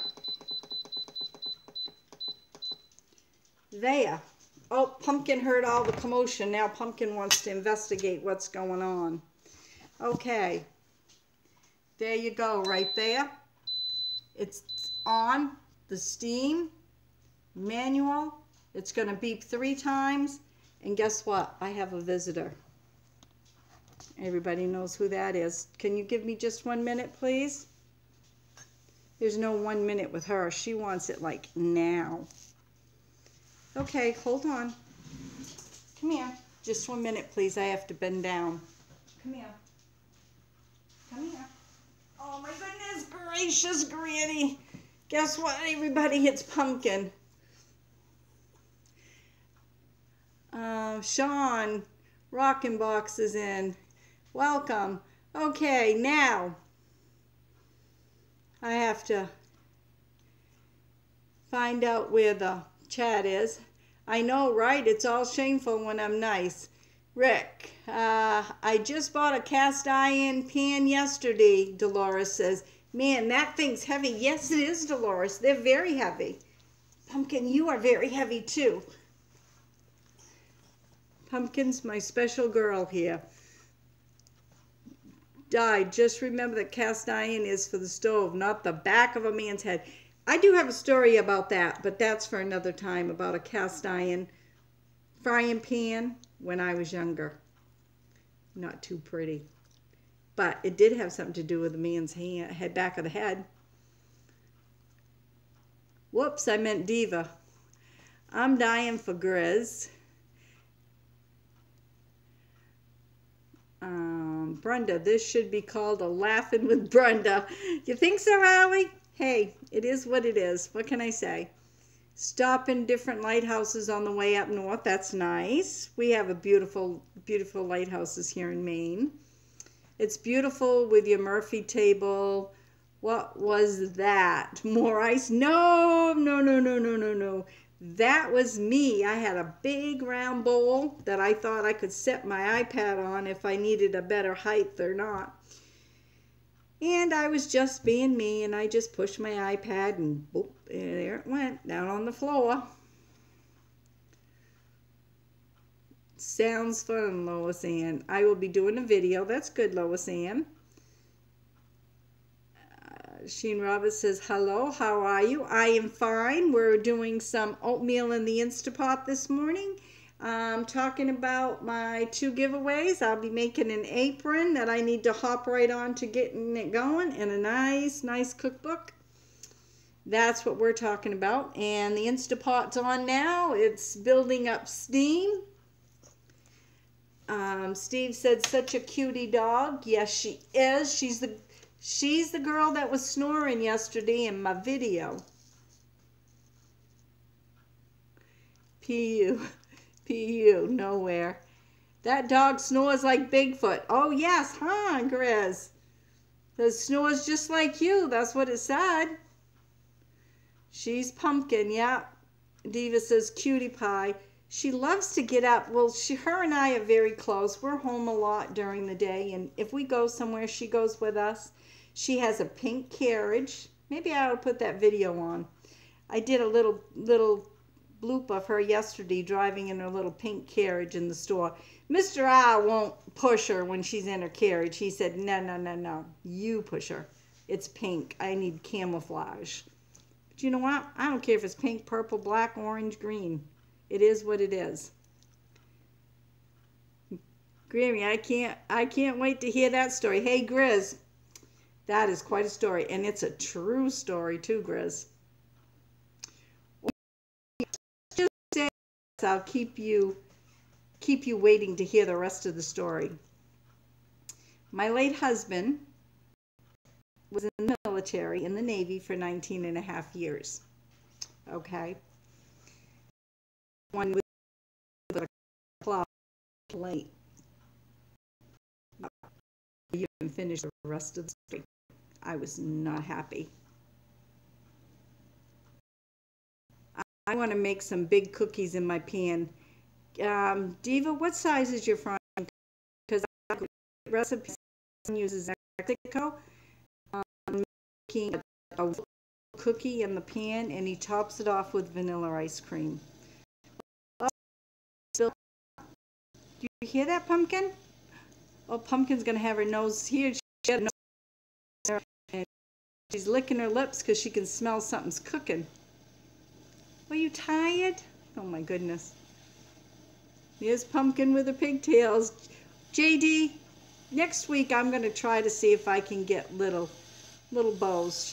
There. Oh, Pumpkin heard all the commotion. Now Pumpkin wants to investigate what's going on. Okay. There you go, right there. It's on. The steam. Manual. It's going to beep 3 times. And guess what? I have a visitor. Everybody knows who that is. Can you give me just 1 minute, please? There's no 1 minute with her. She wants it like now. Okay, hold on. Come here. Just 1 minute, please. I have to bend down. Come here. Come here. Oh, my goodness gracious, Granny. Guess what, everybody? It's Pumpkin. Sean, Rockin' Box is in. Welcome. Okay, now I have to find out where the chat is. I know, right? It's all shameful when I'm nice. Rick, I just bought a cast iron pan yesterday, Dolores says. Man, that thing's heavy. Yes, it is, Dolores. They're very heavy. Pumpkin, you are very heavy too. Pumpkin's my special girl here. Died. Just remember that cast iron is for the stove, not the back of a man's head. I do have a story about that, but that's for another time, about a cast iron frying pan when I was younger. Not too pretty. But it did have something to do with the man's head, back of the head. Whoops, I meant Diva. I'm dying for Grizz. Brenda, this should be called a Laughing with Brenda. You think so, Allie? Hey, it is what it is. What can I say? Stop in different lighthouses on the way up north. That's nice. We have a beautiful, beautiful lighthouses here in Maine. It's beautiful with your Murphy table. What was that? More ice? No, no, no, no, no, no, no. That was me. I had a big round bowl that I thought I could set my iPad on if I needed a better height or not. And I was just being me, and I just pushed my iPad, and boop, there it went, down on the floor. Sounds fun, Lois Ann. I will be doing a video. That's good, Lois Ann. Sheen Roberts says, hello, how are you? I am fine. We're doing some oatmeal in the Insta Pot this morning. Talking about my 2 giveaways. I'll be making an apron that I need to hop right on to getting it going, and a nice, nice cookbook. That's what we're talking about. And the Insta Pot's on now. It's building up steam. Steve said, such a cutie dog. Yes, she is. She's the girl that was snoring yesterday in my video. P.U. P.U. Nowhere. That dog snores like Bigfoot. Oh, yes, huh, Grizz? It snores just like you. That's what it said. She's Pumpkin, yeah. Diva says, cutie pie. She loves to get up. Well, her and I are very close. We're home a lot during the day, and if we go somewhere, she goes with us. She has a pink carriage. Maybe I'll put that video on. I did a little bloop of her yesterday driving in her little pink carriage in the store. Mr. R won't push her when she's in her carriage. He said, no, no, no, no. You push her. It's pink. I need camouflage. But you know what? I don't care if it's pink, purple, black, orange, green. It is what it is. Grammy, I can't wait to hear that story. Hey, Grizz, that is quite a story, and it's a true story too, Grizz. Just say, I'll keep you waiting to hear the rest of the story. My late husband was in the military, in the Navy, for 19.5 years. Okay. One with a club late. You can finish the rest of the story. I was not happy. I want to make some big cookies in my pan. Diva, what size is your frying pan? Because recipe uses Mexico. Making a cookie in the pan, and he tops it off with vanilla ice cream. Oh, do you hear that, Pumpkin? Oh, Pumpkin's gonna have her nose here. She had a nose, and she's licking her lips because she can smell something's cooking. Are you tired? Oh my goodness. There's Pumpkin with her pigtails. JD, next week I'm gonna try to see if I can get little bows.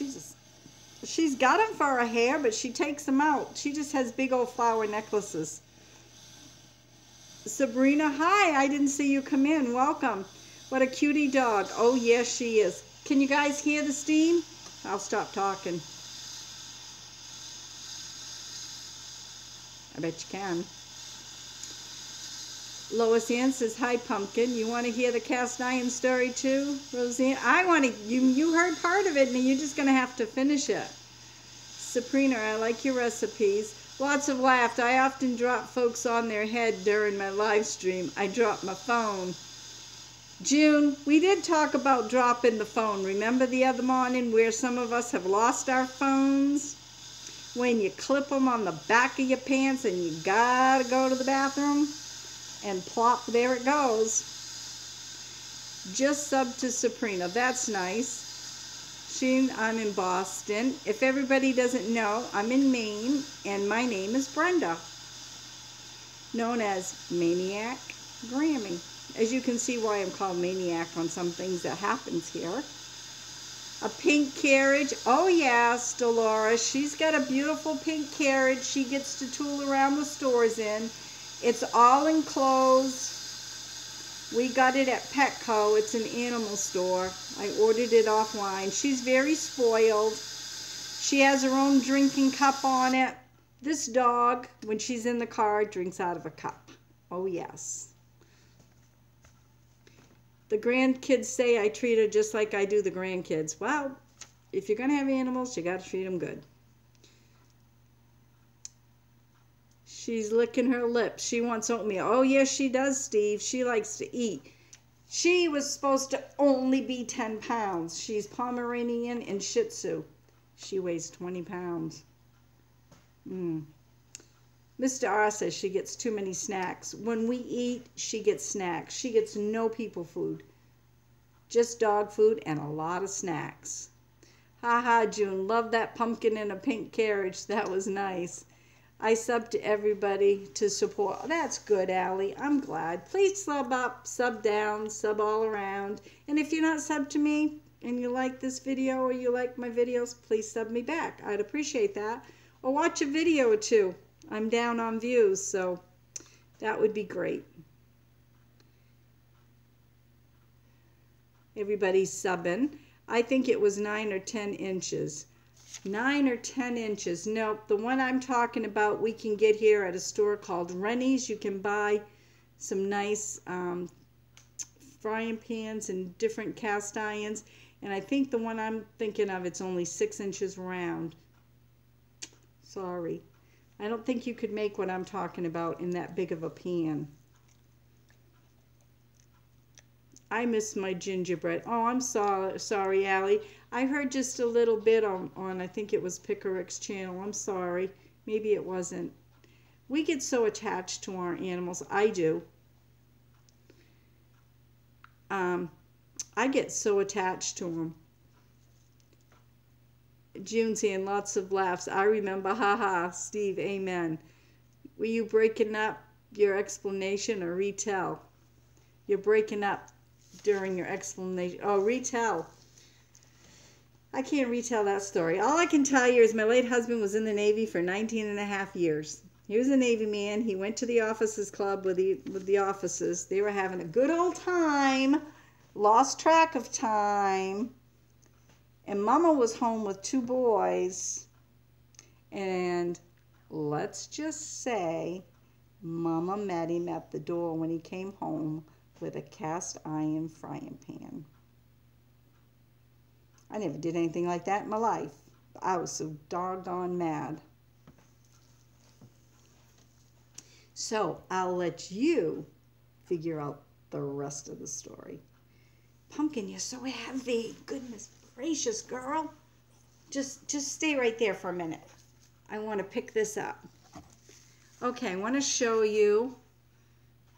She's got them for her hair, but she takes them out. She just has big old flower necklaces. Sabrina, hi, I didn't see you come in. Welcome. What a cutie dog. Oh, yes, she is. Can you guys hear the steam? I'll stop talking. I bet you can. Lois Ann says, hi, Pumpkin. You want to hear the cast iron story too, Roseanne? I want to. You heard part of it, and you're just going to have to finish it. Sabrina, I like your recipes. Lots of laughter. I often drop folks on their head during my live stream. I drop my phone. June, we did talk about dropping the phone. Remember the other morning where some of us have lost our phones? When you clip them on the back of your pants and you gotta go to the bathroom, and plop, there it goes. Just sub to Sabrina. That's nice. I'm in Boston. If everybody doesn't know, I'm in Maine, and my name is Brenda, known as Maniac Grammy. As you can see why I'm called Maniac on some things that happens here. A pink carriage. Oh yes, Dolores. She's got a beautiful pink carriage she gets to tool around the stores in. It's all enclosed. We got it at Petco. It's an animal store. I ordered it offline. She's very spoiled. She has her own drinking cup on it. This dog, when she's in the car, drinks out of a cup. Oh, yes. The grandkids say I treat her just like I do the grandkids. Well, if you're going to have animals, you got to treat them good. She's licking her lips. She wants oatmeal. Oh, yes, she does, Steve. She likes to eat. She was supposed to only be 10 pounds. She's Pomeranian and Shih Tzu. She weighs 20 pounds. Mr. R says she gets too many snacks. When we eat, she gets snacks. She gets no people food. Just dog food and a lot of snacks. Haha, June. Love that pumpkin in a pink carriage. That was nice. I sub to everybody to support. That's good, Allie. I'm glad. Please sub up, sub down, sub all around. And if you're not subbed to me and you like this video or you like my videos, please sub me back. I'd appreciate that. Or watch a video or two. I'm down on views, so that would be great. Everybody's subbing. I think it was 9 or 10 inches. 9 or 10 inches. Nope, the one I'm talking about we can get here at a store called Rennie's. You can buy some nice frying pans and different cast irons. And I think the one I'm thinking of, it's only 6 inches round. Sorry. I don't think you could make what I'm talking about in that big of a pan. I miss my gingerbread. Oh, I'm sorry, Allie. I heard just a little bit on I think it was Pickerick's channel. I'm sorry. Maybe it wasn't. We get so attached to our animals. I do. I get so attached to them. June saying lots of laughs. I remember, haha, Steve, amen. Were you breaking up your explanation or retell? You're breaking up during your explanation. Oh, retell. I can't retell that story. All I can tell you is my late husband was in the Navy for 19 and a half years. He was a Navy man. He went to the officers club with the officers. They were having a good old time. Lost track of time. And Mama was home with 2 boys. And let's just say Mama met him at the door when he came home with a cast iron frying pan. I never did anything like that in my life. I was so doggone mad. So I'll let you figure out the rest of the story. Pumpkin, you're so heavy. Goodness gracious, girl. Just stay right there for a minute. I want to pick this up. Okay, I want to show you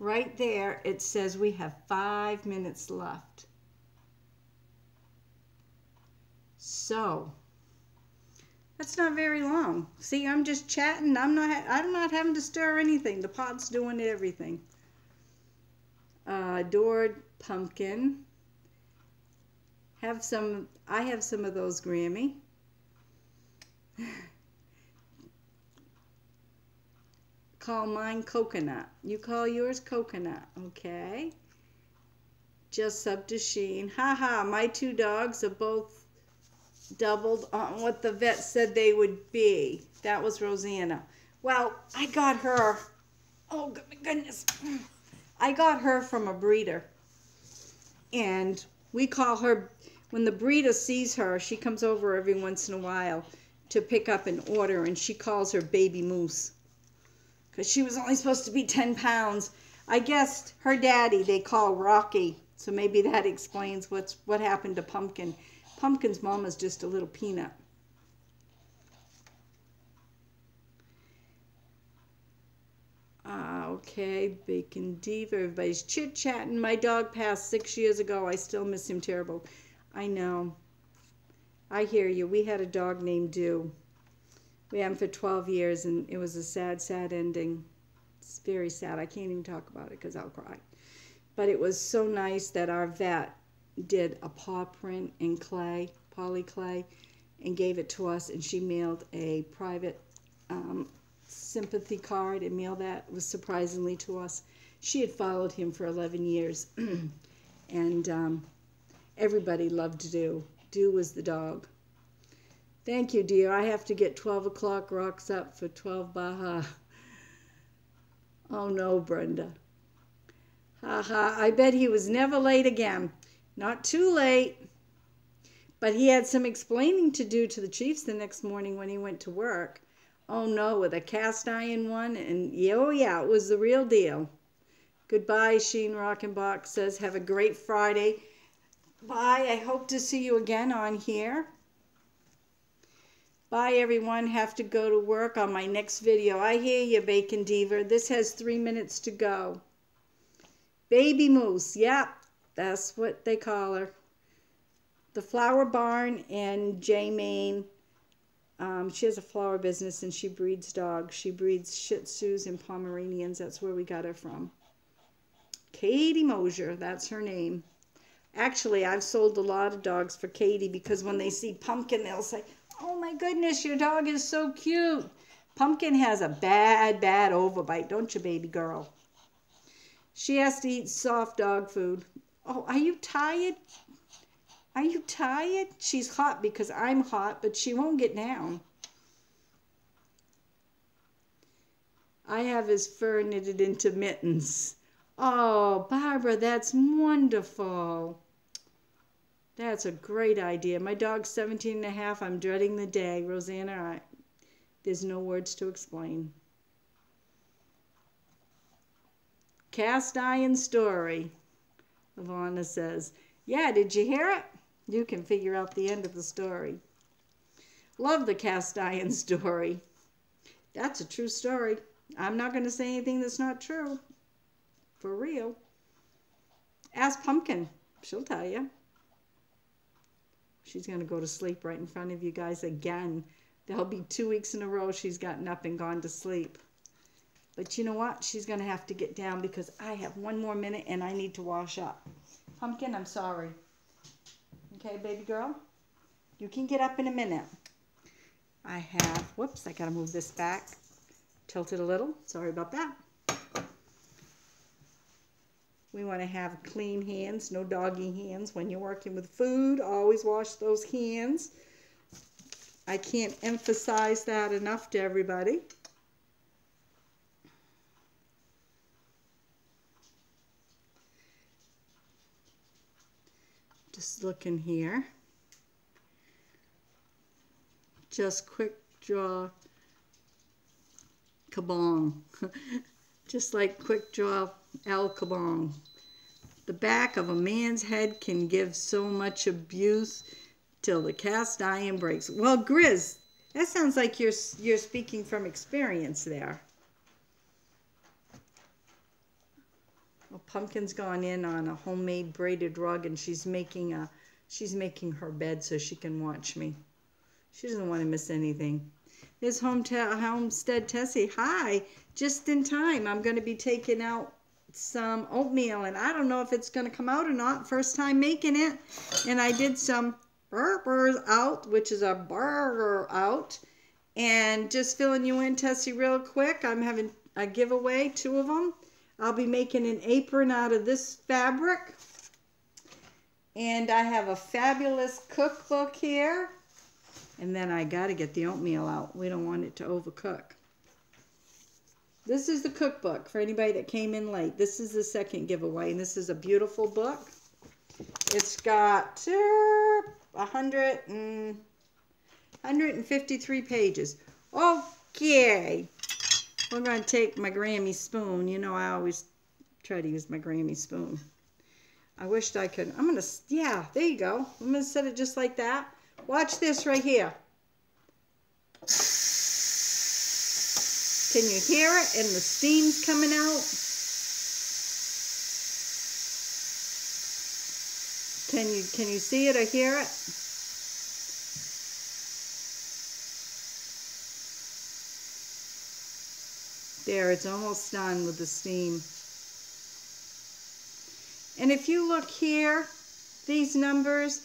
right there. It says we have 5 minutes left. So that's not very long. See, I'm just chatting. I'm not having to stir anything. The pot's doing everything. Adored pumpkin. I have some of those, Grammy. Call mine coconut. You call yours coconut, okay? Just sub to Sheen. Haha, my 2 dogs are both doubled on what the vet said they would be. That was Rosanna. Well, I got her. Oh, my goodness. I got her from a breeder. And we call her, when the breeder sees her, she comes over every once in a while to pick up an order, and she calls her Baby Moose. Because she was only supposed to be 10 pounds. I guess her daddy they call Rocky. So maybe that explains what happened to Pumpkin. Pumpkin's mama's just a little peanut. Okay, Bacon Diva. Everybody's chit-chatting. My dog passed 6 years ago. I still miss him terrible. I know. I hear you. We had a dog named Dew. We had him for 12 years, and it was a sad, sad ending. It's very sad. I can't even talk about it because I'll cry. But it was so nice that our vet did a paw print in clay, poly clay, and gave it to us, and she mailed a private sympathy card and mailed that. It was surprisingly to us. She had followed him for 11 years, and everybody loved Dew. Dew was the dog. Thank you, dear. I have to get 12 o'clock rocks up for 12 Baja. Oh, no, Brenda. Ha ha. I bet he was never late again. Not too late. But he had some explaining to do to the Chiefs the next morning when he went to work. Oh, no, with a cast iron one. And, oh, yeah, it was the real deal. Goodbye, Sheen Rockenbach says. Have a great Friday. Bye. I hope to see you again on here. Bye, everyone. Have to go to work on my next video. I hear you, Bacon Diva. This has 3 minutes to go. Baby Moose. Yep, that's what they call her. The Flower Barn in Maine. She has a flower business, and she breeds dogs. She breeds Shih Tzus and Pomeranians. That's where we got her from. Katie Mosier. That's her name. Actually, I've sold a lot of dogs for Katie because when they see Pumpkin, they'll say, oh my goodness, your dog is so cute. Pumpkin has a bad, bad overbite, don't you, baby girl? She has to eat soft dog food. Oh, are you tired? Are you tired? She's hot because I'm hot, but she won't get down. I have his fur knitted into mittens. Oh, Barbara, that's wonderful. That's a great idea. My dog's 17 and a half. I'm dreading the day. Rosanna, there's no words to explain. Cast iron story, Ivana says. Yeah, did you hear it? You can figure out the end of the story. Love the cast iron story. That's a true story. I'm not going to say anything that's not true. For real. Ask Pumpkin. She'll tell you. She's going to go to sleep right in front of you guys again. There'll be 2 weeks in a row she's gotten up and gone to sleep. But you know what? She's going to have to get down because I have 1 more minute and I need to wash up. Pumpkin, I'm sorry. Okay, baby girl? You can get up in a minute. I have, whoops, I got to move this back. Tilted a little. Sorry about that. We want to have clean hands, no doggy hands. When you're working with food, always wash those hands. I can't emphasize that enough to everybody. Just looking here. Just quick draw. Kabong. Just like quick draw El Kabong. The back of a man's head can give so much abuse till the cast iron breaks. Well, Grizz, that sounds like you're speaking from experience there. Well, Pumpkin's gone in on a homemade braided rug and she's making her bed so she can watch me. She doesn't want to miss anything. There's Homestead Tessie. Hi, just in time. I'm going to be taking out some oatmeal, and I don't know if it's going to come out or not. First time making it, and I did some burgers out, which is a burger out, and just filling you in, Tessie, real quick. I'm having a giveaway, 2 of them. I'll be making an apron out of this fabric, and I have a fabulous cookbook here. And then I got to get the oatmeal out. We don't want it to overcook. This is the cookbook for anybody that came in late. This is the second giveaway, and this is a beautiful book. It's got 153 pages. Okay. We're going to take my Grammy spoon. You know, I always try to use my Grammy spoon. I wished I could. I'm going to, yeah, there you go. I'm going to set it just like that. Watch this right here. Can you hear it? And the steam's coming out. Can you see it or hear it? There, it's almost done with the steam. And if you look here, these numbers,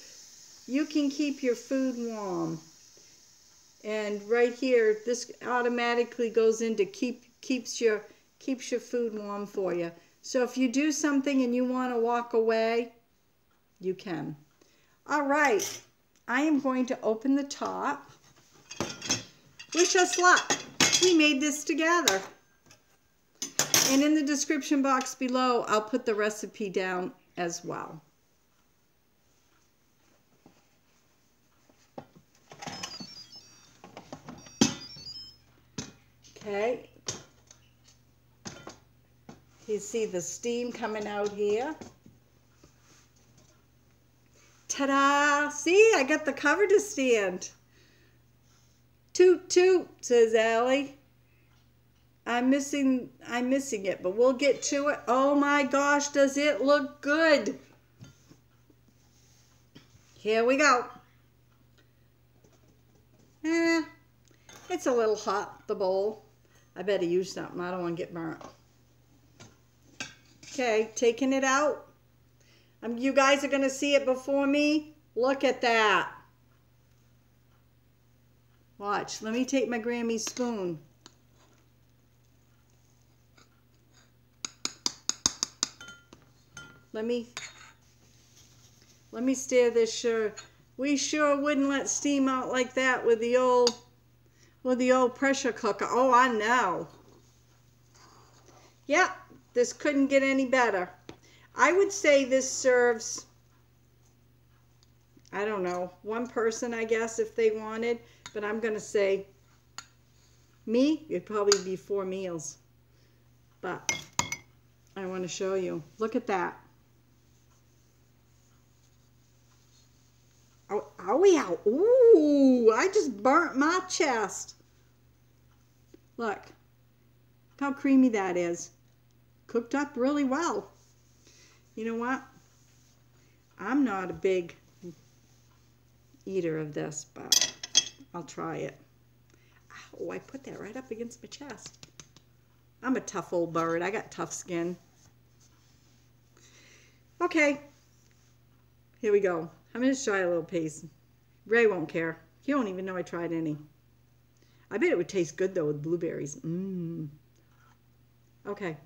you can keep your food warm. And right here, this automatically goes into keeps your food warm for you. So if you do something and you want to walk away, you can. All right, I am going to open the top. Wish us luck. We made this together. And in the description box below, I'll put the recipe down as well. Okay, you see the steam coming out here. Ta-da! See, I got the cover to stand. Toot toot, says Allie. I'm missing it, but we'll get to it. Oh my gosh, does it look good? Here we go. It's a little hot, the bowl. I better use something. I don't want to get burnt. Okay, taking it out. You guys are going to see it before me. Look at that. Watch. Let me take my Grammy spoon. Let me stir this sure. We sure wouldn't let steam out like that with the old pressure cooker. Oh, I know. Yep, this couldn't get any better. I would say this serves, I don't know, 1 person, I guess, if they wanted. But I'm going to say, me, it'd probably be 4 meals. But I want to show you. Look at that. Oh, yeah. Ooh, I just burnt my chest. Look. Look how creamy that is. Cooked up really well. You know what? I'm not a big eater of this, but I'll try it. Oh, I put that right up against my chest. I'm a tough old bird. I got tough skin. Okay. Here we go. I'm going to try a little piece. Ray won't care. He won't even know I tried any. I bet it would taste good, though, with blueberries. Okay.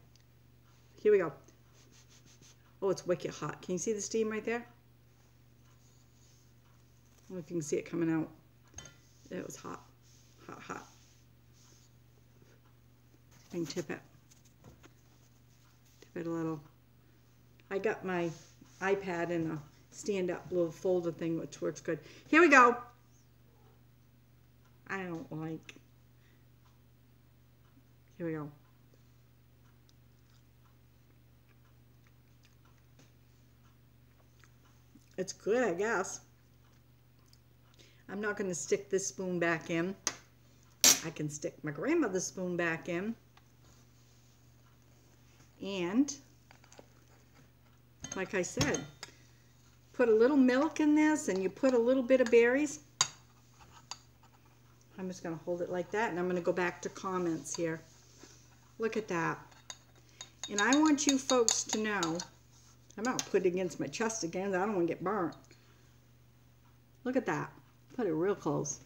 Here we go. Oh, it's wicked hot. Can you see the steam right there? I don't know if you can see it coming out. It was hot. Hot, hot. I can tip it. Tip it a little. I got my iPad in a stand-up little folder thing, which works good. Here we go. I don't like. Here we go. It's good, I guess. I'm not going to stick this spoon back in. I can stick my grandmother's spoon back in. And, like I said, put a little milk in this and you put a little bit of berries. I'm just going to hold it like that and I'm going to go back to comments here. Look at that. And I want you folks to know, I'm not putting it against my chest again. I don't want to get burnt. Look at that. Put it real close.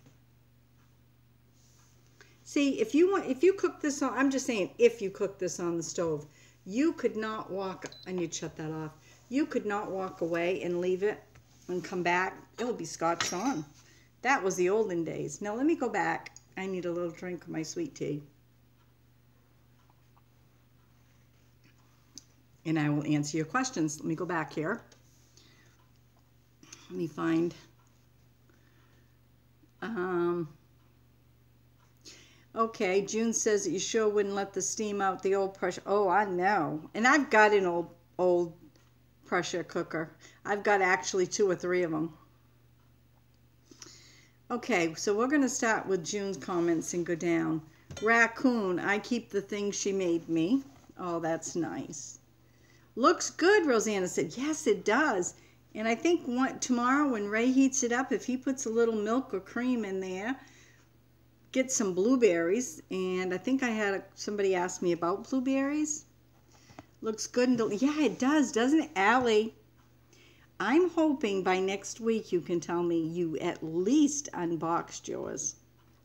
See, if you cook this on, I'm just saying, if you cook this on the stove, you could not walk, I need to shut that off. You could not walk away and leave it and come back. It'll be scotched on. That was the olden days. Now let me go back. I need a little drink of my sweet tea. And I will answer your questions. Let me go back here. Let me find. Okay, June says that you sure wouldn't let the steam out the old pressure. Oh, I know. And I've got an old pressure cooker. I've got actually 2 or 3 of them. Okay, so we're going to start with June's comments and go down. Raccoon, I keep the things she made me. Oh, that's nice. Looks good, Rosanna said. Yes, it does. And I think tomorrow when Ray heats it up, if he puts a little milk or cream in there, get some blueberries. And I think I had somebody ask me about blueberries. Looks good. Yeah, it does, doesn't it, Allie? I'm hoping by next week you can tell me you at least unboxed yours.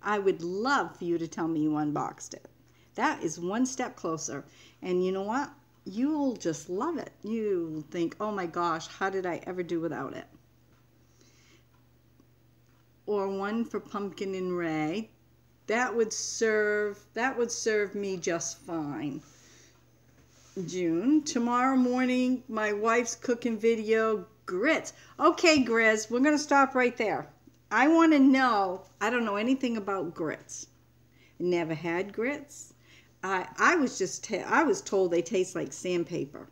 I would love for you to tell me you unboxed it. That is one step closer. And you know what? You'll just love it. You'll think, oh my gosh, how did I ever do without it? Or one for Pumpkin and Ray. That would serve me just fine. June, tomorrow morning, my wife's cooking video, grits. Okay, Grizz, we're going to stop right there. I want to know, I don't know anything about grits. Never had grits. I was told they taste like sandpaper.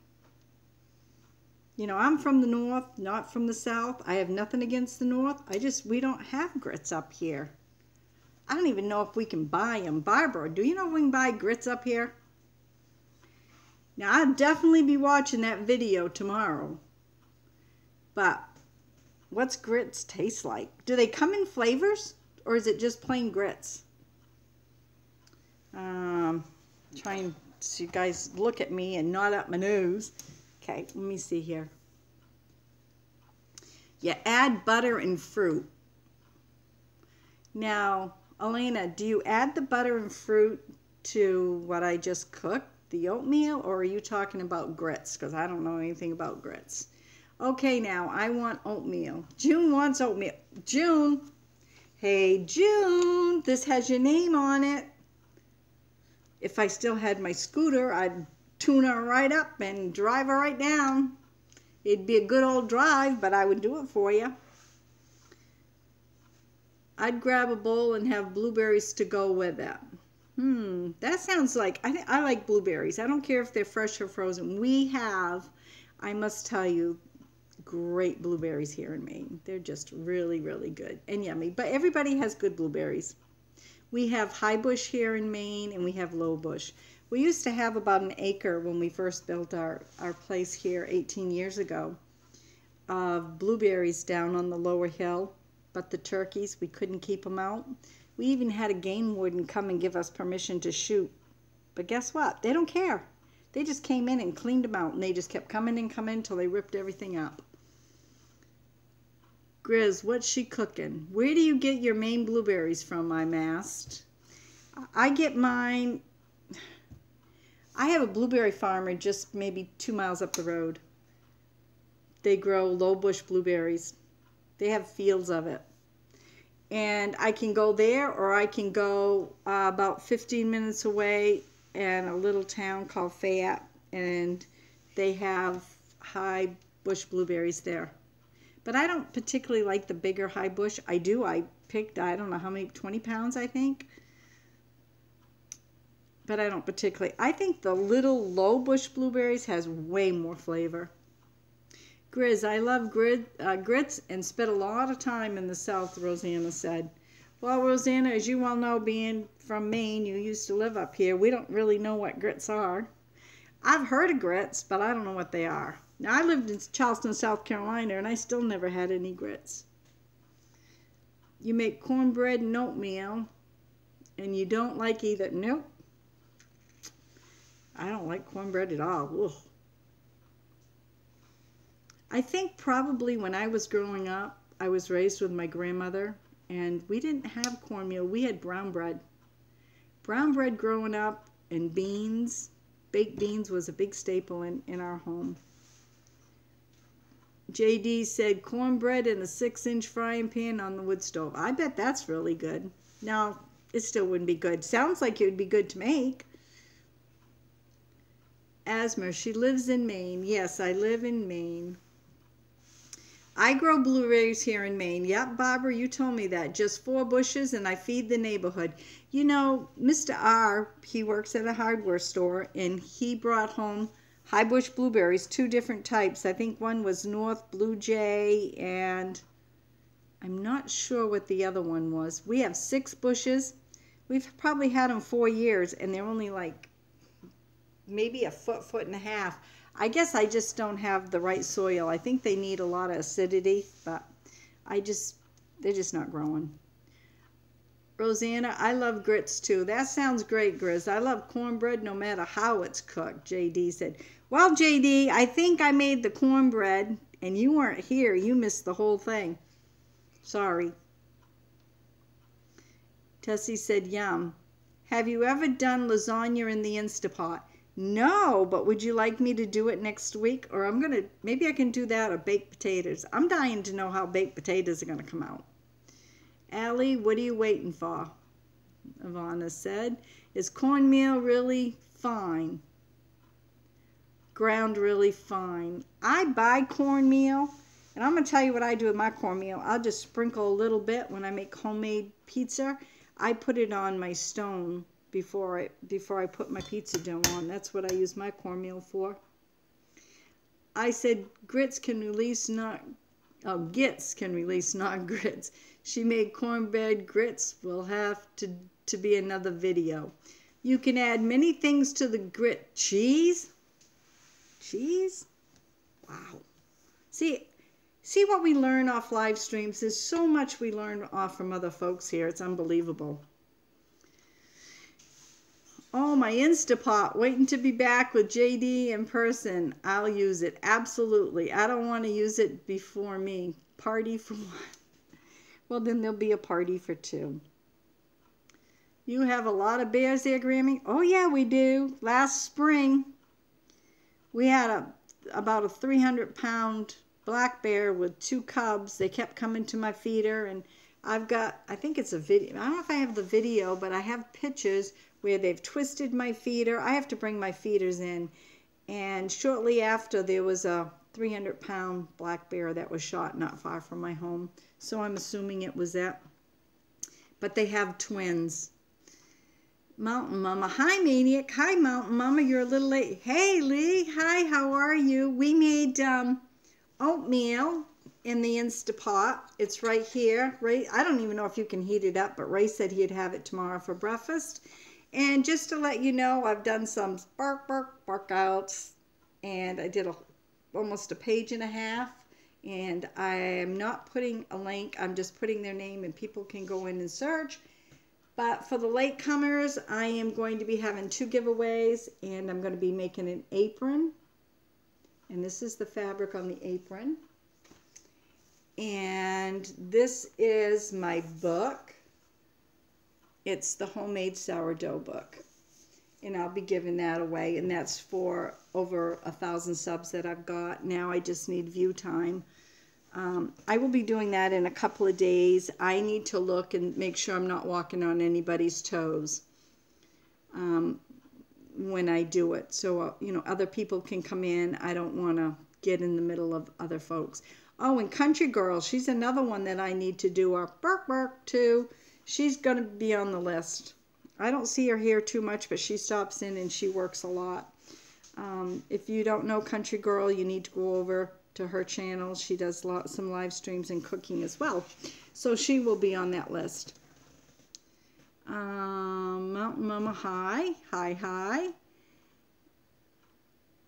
You know, I'm from the north, not from the south. I have nothing against the north. We don't have grits up here. I don't even know if we can buy them. Barbara, do you know if we can buy grits up here? Now, I'll definitely be watching that video tomorrow. But what's grits taste like? Do they come in flavors? Or is it just plain grits? Trying so you guys look at me and nod up my nose. Okay, let me see here. You add butter and fruit. Now, Elena, do you add the butter and fruit to what I just cooked, the oatmeal, or are you talking about grits? Because I don't know anything about grits. Okay, now, I want oatmeal. June wants oatmeal. June, hey, June, this has your name on it. If I still had my scooter, I'd tune her right up and drive her right down. It'd be a good old drive, but I would do it for you. I'd grab a bowl and have blueberries to go with it. That sounds like, I like blueberries. I don't care if they're fresh or frozen. We have, I must tell you, great blueberries here in Maine. They're just really, really good and yummy. But everybody has good blueberries. We have high bush here in Maine and we have low bush. We used to have about an acre when we first built our place here 18 years ago of blueberries down on the lower hill, but the turkeys, we couldn't keep them out. We even had a game warden come and give us permission to shoot. But guess what? They don't care. They just came in and cleaned them out, and they just kept coming and coming until they ripped everything up. Grizz, what's she cooking? Where do you get your Maine blueberries from, I'm asked. I get mine... I have a blueberry farmer just maybe 2 miles up the road. They grow low bush blueberries. They have fields of it. And I can go there, or I can go about 15 minutes away in a little town called Fayette, and they have high bush blueberries there. But I don't particularly like the bigger high bush. I do. I picked, I don't know how many, 20 pounds, I think. But I don't particularly. I think the little low bush blueberries has way more flavor. Grizz, I love grits and spent a lot of time in the South, Rosanna said. Well, Rosanna, as you well know, being from Maine, you used to live up here. We don't really know what grits are. I've heard of grits, but I don't know what they are. Now, I lived in Charleston, South Carolina, and I still never had any grits. You make cornbread and oatmeal, and you don't like either. Nope. I don't like cornbread at all. Ugh. I think probably when I was growing up, I was raised with my grandmother, and we didn't have cornmeal. We had brown bread. Brown bread growing up, and beans. Baked beans was a big staple in our home. JD said cornbread in a 6-inch frying pan on the wood stove. I bet that's really good. No, it still wouldn't be good. Sounds like it would be good to make. Asmer, she lives in Maine. Yes, I live in Maine. I grow blueberries here in Maine. Yep, Barbara, you told me that. Just 4 bushes, and I feed the neighborhood. You know, Mr. R, he works at a hardware store, and he brought home high bush blueberries, 2 different types. I think one was North Blue Jay, and I'm not sure what the other one was. We have 6 bushes. We've probably had them 4 years, and they're only like maybe a foot and a half. I guess I just don't have the right soil. I think they need a lot of acidity, but they're just not growing. Rosanna, I love grits too. That sounds great, Grizz. I love cornbread no matter how it's cooked, JD said. Well, JD, I think I made the cornbread, and you weren't here. You missed the whole thing. Sorry. Tessie said, yum. Have you ever done lasagna in the Insta Pot? No, but would you like me to do it next week? Or maybe I can do that, or baked potatoes. I'm dying to know how baked potatoes are going to come out. Allie, what are you waiting for? Ivana said. Is cornmeal really fine? Ground really fine. I buy cornmeal, and I'm going to tell you what I do with my cornmeal. I'll just sprinkle a little bit when I make homemade pizza. I put it on my stone before I put my pizza dough on. That's what I use my cornmeal for. I said grits can release gits can release, not grits. She made cornbread grits. Will have to be another video. You can add many things to the grit. Cheese? Cheese? Wow. See what we learn off live streams. There's so much we learn off from other folks here. It's unbelievable. Oh, my Insta Pot, waiting to be back with JD in person. I'll use it, absolutely. I don't want to use it before me. Party for 1. Well, then there'll be a party for 2. You have a lot of bears there, Grammy? Oh, yeah, we do. Last spring, we had about a 300-pound black bear with 2 cubs. They kept coming to my feeder, and I think it's a video. I don't know if I have the video, but I have pictures where they've twisted my feeder. I have to bring my feeders in. And shortly after, there was a 300-pound black bear that was shot not far from my home. So I'm assuming it was that. But they have twins. Mountain Mama. Hi, Maniac. Hi, Mountain Mama. You're a little late. Hey, Lee. Hi, how are you? We made oatmeal in the Insta Pot. It's right here. Ray, I don't even know if you can heat it up, but Ray said he'd have it tomorrow for breakfast. And just to let you know, I've done some bark outs, and I did almost a page and a half, and I am not putting a link, I'm just putting their name and people can go in and search. But for the latecomers, I am going to be having 2 giveaways, and I'm going to be making an apron, and this is the fabric on the apron. And this is my book. It's the homemade sourdough book, and I'll be giving that away, and that's for over 1,000 subs that I've got. Now I just need view time. I will be doing that in a couple of days. I need to look and make sure I'm not walking on anybody's toes when I do it. So, you know, other people can come in. I don't want to get in the middle of other folks. Oh, and Country Girl, she's another one that I need to do our bark too. She's going to be on the list. I don't see her here too much, but she stops in and she works a lot. If you don't know Country Girl, you need to go over to her channel. She does some live streams and cooking as well. So she will be on that list. Mountain Mama, hi. Hi.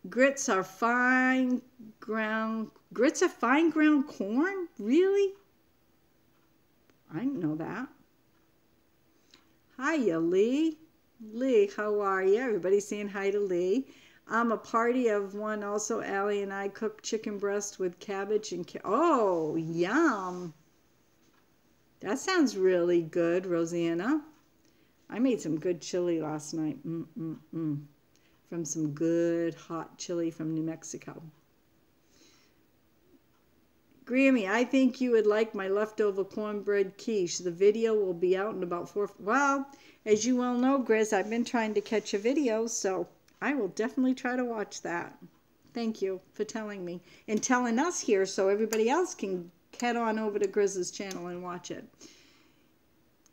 Grits are fine ground corn? Really? I didn't know that. Hiya, Lee. Lee, how are you? Everybody's saying hi to Lee. I'm a party of one also. Allie and I cook chicken breast with cabbage and oh, yum. That sounds really good, Rosanna. I made some good chili last night. From some good hot chili from New Mexico. Grammy, I think you would like my leftover cornbread quiche. The video will be out in about 4. Well, as you well know, Grizz, I've been trying to catch a video, so I will definitely try to watch that. Thank you for telling me and telling us here so everybody else can head on over to Grizz's channel and watch it.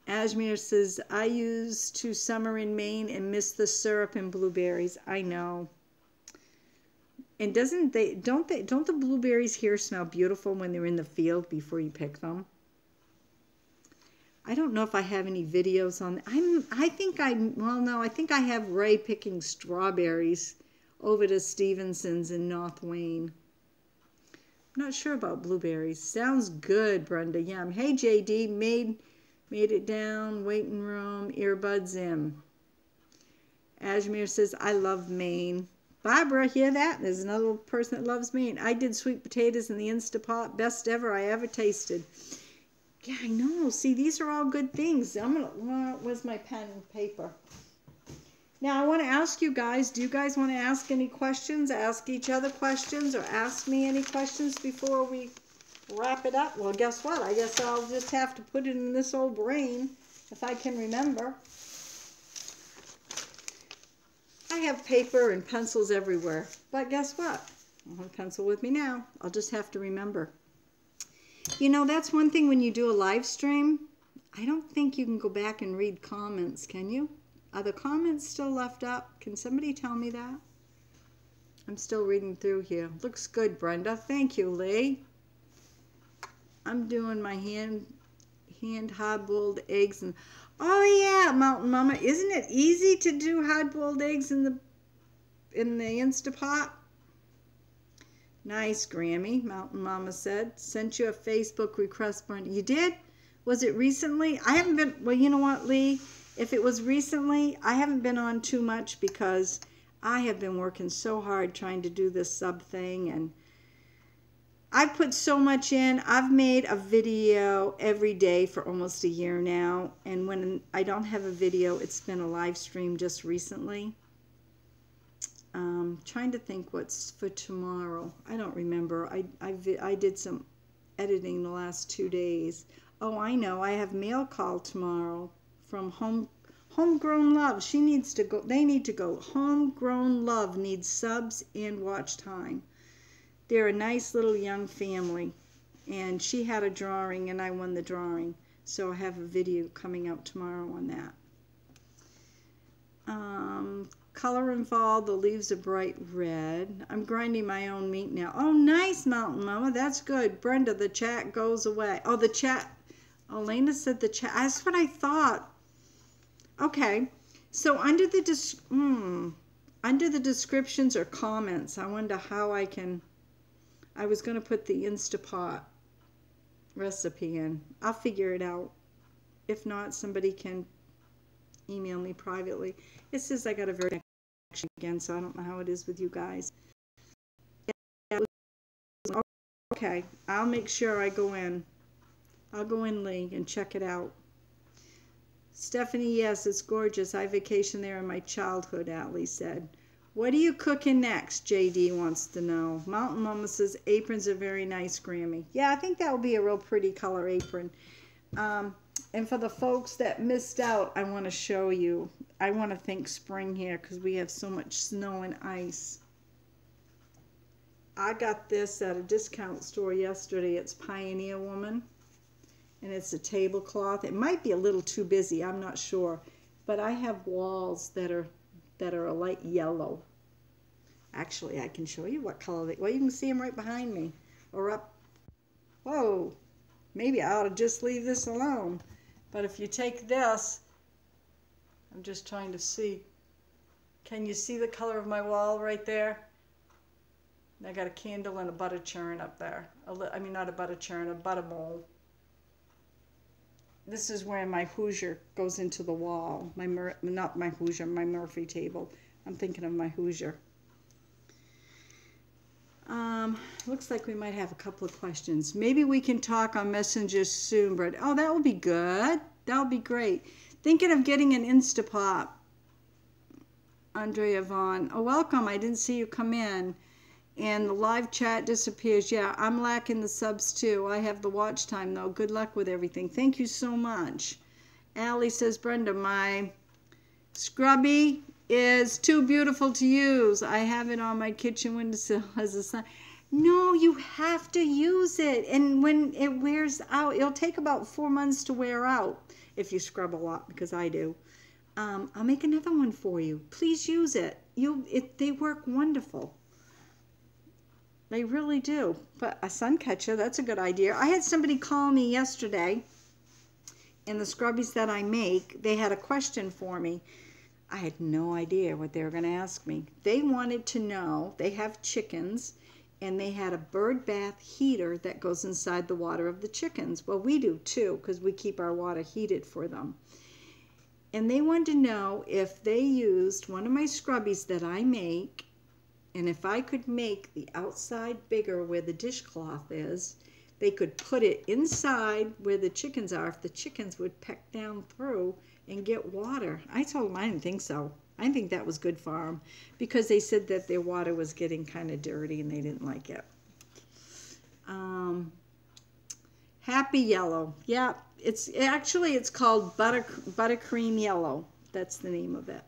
Ashmere says, I used to summer in Maine and miss the syrup and blueberries. I know. And don't the blueberries here smell beautiful when they're in the field before you pick them? I don't know if I have any videos on I think I have Ray picking strawberries over to Stevenson's in North Wayne. I'm not sure about blueberries. Sounds good, Brenda. Yum. Hey, JD, made it down, waiting room, earbuds in. Ashmere says, I love Maine. Barbara, hear that? There's another person that loves Maine. I did sweet potatoes in the Insta Pot. Best ever I ever tasted. Yeah, I know. See, these are all good things. Where's my pen and paper? Now, I want to ask you guys, do you guys want to ask any questions? Ask each other questions or ask me any questions before we wrap it up? Well, guess what? I guess I'll just have to put it in this old brain if I can remember. I have paper and pencils everywhere, but guess what? I don't have a pencil with me now. I'll just have to remember. You know, that's one thing when you do a live stream. I don't think you can go back and read comments, can you? Are the comments still left up? Can somebody tell me that? I'm still reading through here. Looks good, Brenda. Thank you, Lee. I'm doing my hand hard-boiled eggs and oh yeah, Mountain Mama, isn't it easy to do hard-boiled eggs in the Insta Pot? Nice, Grammy, Mountain Mama said. Sent you a Facebook request, Brenda. You did? Was it recently? I haven't been, well, you know what, Lee? If it was recently, I haven't been on too much because I have been working so hard trying to do this sub thing, and I've put so much in. I've made a video every day for almost a year now, and when I don't have a video, it's been a live stream just recently. Trying to think what's for tomorrow. I don't remember. I did some editing the last 2 days. Oh, I know. I have mail call tomorrow from Homegrown Love. She needs to go. They need to go. Homegrown Love needs subs and watch time. They're a nice little young family, and she had a drawing, and I won the drawing. So I have a video coming out tomorrow on that. Color involved, the leaves are bright red. I'm grinding my own meat now. Oh, nice, Mountain Mama. That's good. Brenda, the chat goes away. Oh, the chat. Elena said the chat. That's what I thought. Okay. So under the descriptions or comments, I wonder how I can, I was going to put the Insta Pot recipe in. I'll figure it out. If not, somebody can email me privately. It says I got a very connection again, so I don't know how it is with you guys. Okay, I'll make sure I go in. I'll go in, Lee, and check it out. Stephanie, yes, it's gorgeous. I vacationed there in my childhood, Allie said. What are you cooking next? JD wants to know. Mountain Mama says aprons are very nice, Grammy. Yeah, I think that will be a real pretty color apron. And for the folks that missed out, I want to show you. I want to thank spring here because we have so much snow and ice. I got this at a discount store yesterday. It's Pioneer Woman. And it's a tablecloth. It might be a little too busy, I'm not sure. But I have walls that are a light yellow. Actually, I can show you what color they, well, you can see them right behind me or up. Whoa, maybe I ought to just leave this alone. But if you take this, I'm just trying to see. Can you see the color of my wall right there? I got a candle and a butter churn up there. I mean, not a butter churn, a butter mold. This is where my Hoosier goes into the wall. Not my Hoosier, my Murphy table. I'm thinking of my Hoosier. Looks like we might have a couple of questions. Maybe we can talk on Messenger soon, Brett. Oh, that would be good. That would be great. Thinking of getting an Insta Pot. Andrea Vaughn. Oh, welcome. I didn't see you come in. And the live chat disappears. Yeah, I'm lacking the subs too. I have the watch time though. Good luck with everything. Thank you so much. Allie says, Brenda, my scrubby is too beautiful to use. I have it on my kitchen windowsill as a sign. No, you have to use it. And when it wears out, it'll take about 4 months to wear out if you scrub a lot, because I do. I'll make another one for you. Please use it. They work wonderful. They really do. But a sun catcher, that's a good idea. I had somebody call me yesterday, and the scrubbies that I make, they had a question for me. I had no idea what they were going to ask me. They wanted to know, they have chickens, and they had a bird bath heater that goes inside the water of the chickens. Well, we do too, because we keep our water heated for them. And they wanted to know if they used one of my scrubbies that I make, and if I could make the outside bigger where the dishcloth is, they could put it inside where the chickens are if the chickens would peck down through and get water. I told them I didn't think so. I didn't think that was good for them because they said that their water was getting kind of dirty and they didn't like it. Happy Yellow. Yeah, it's called Buttercream Yellow. That's the name of it.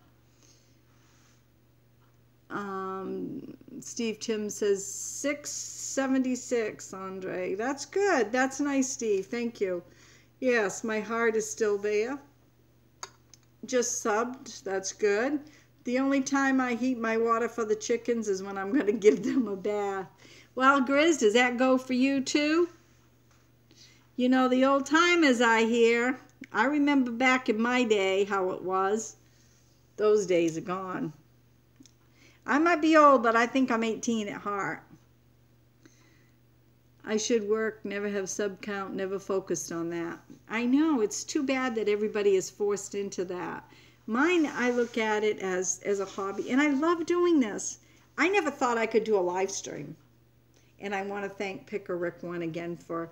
Steve Tim says 676, Andre. That's good. That's nice, Steve. Thank you. Yes, my heart is still there. Just subbed. That's good. The only time I heat my water for the chickens is when I'm going to give them a bath. Well, Grizz, does that go for you too? You know, the old timers I hear. I remember back in my day how it was. Those days are gone. I might be old, but I think I'm 18 at heart. I should work, never have sub count, never focused on that. I know, it's too bad that everybody is forced into that. Mine, I look at it as a hobby, and I love doing this. I never thought I could do a live stream. And I want to thank Picker Rick One again for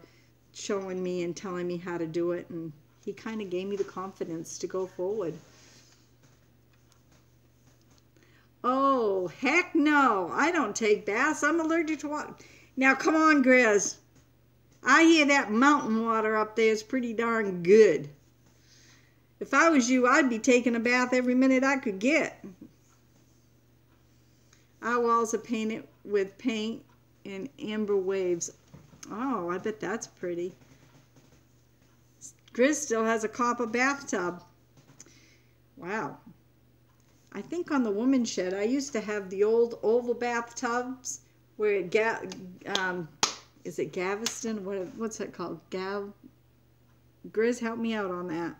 showing me and telling me how to do it, and he kind of gave me the confidence to go forward. Oh, heck no. I don't take baths. I'm allergic to water. Now, come on, Grizz. I hear that mountain water up there is pretty darn good. If I was you, I'd be taking a bath every minute I could get. Our walls are painted with paint and amber waves. Oh, I bet that's pretty. Grizz still has a copper bathtub. Wow. I think on the woman's shed, I used to have the old oval bathtubs where is it Galveston? What's that called? Grizz, help me out on that.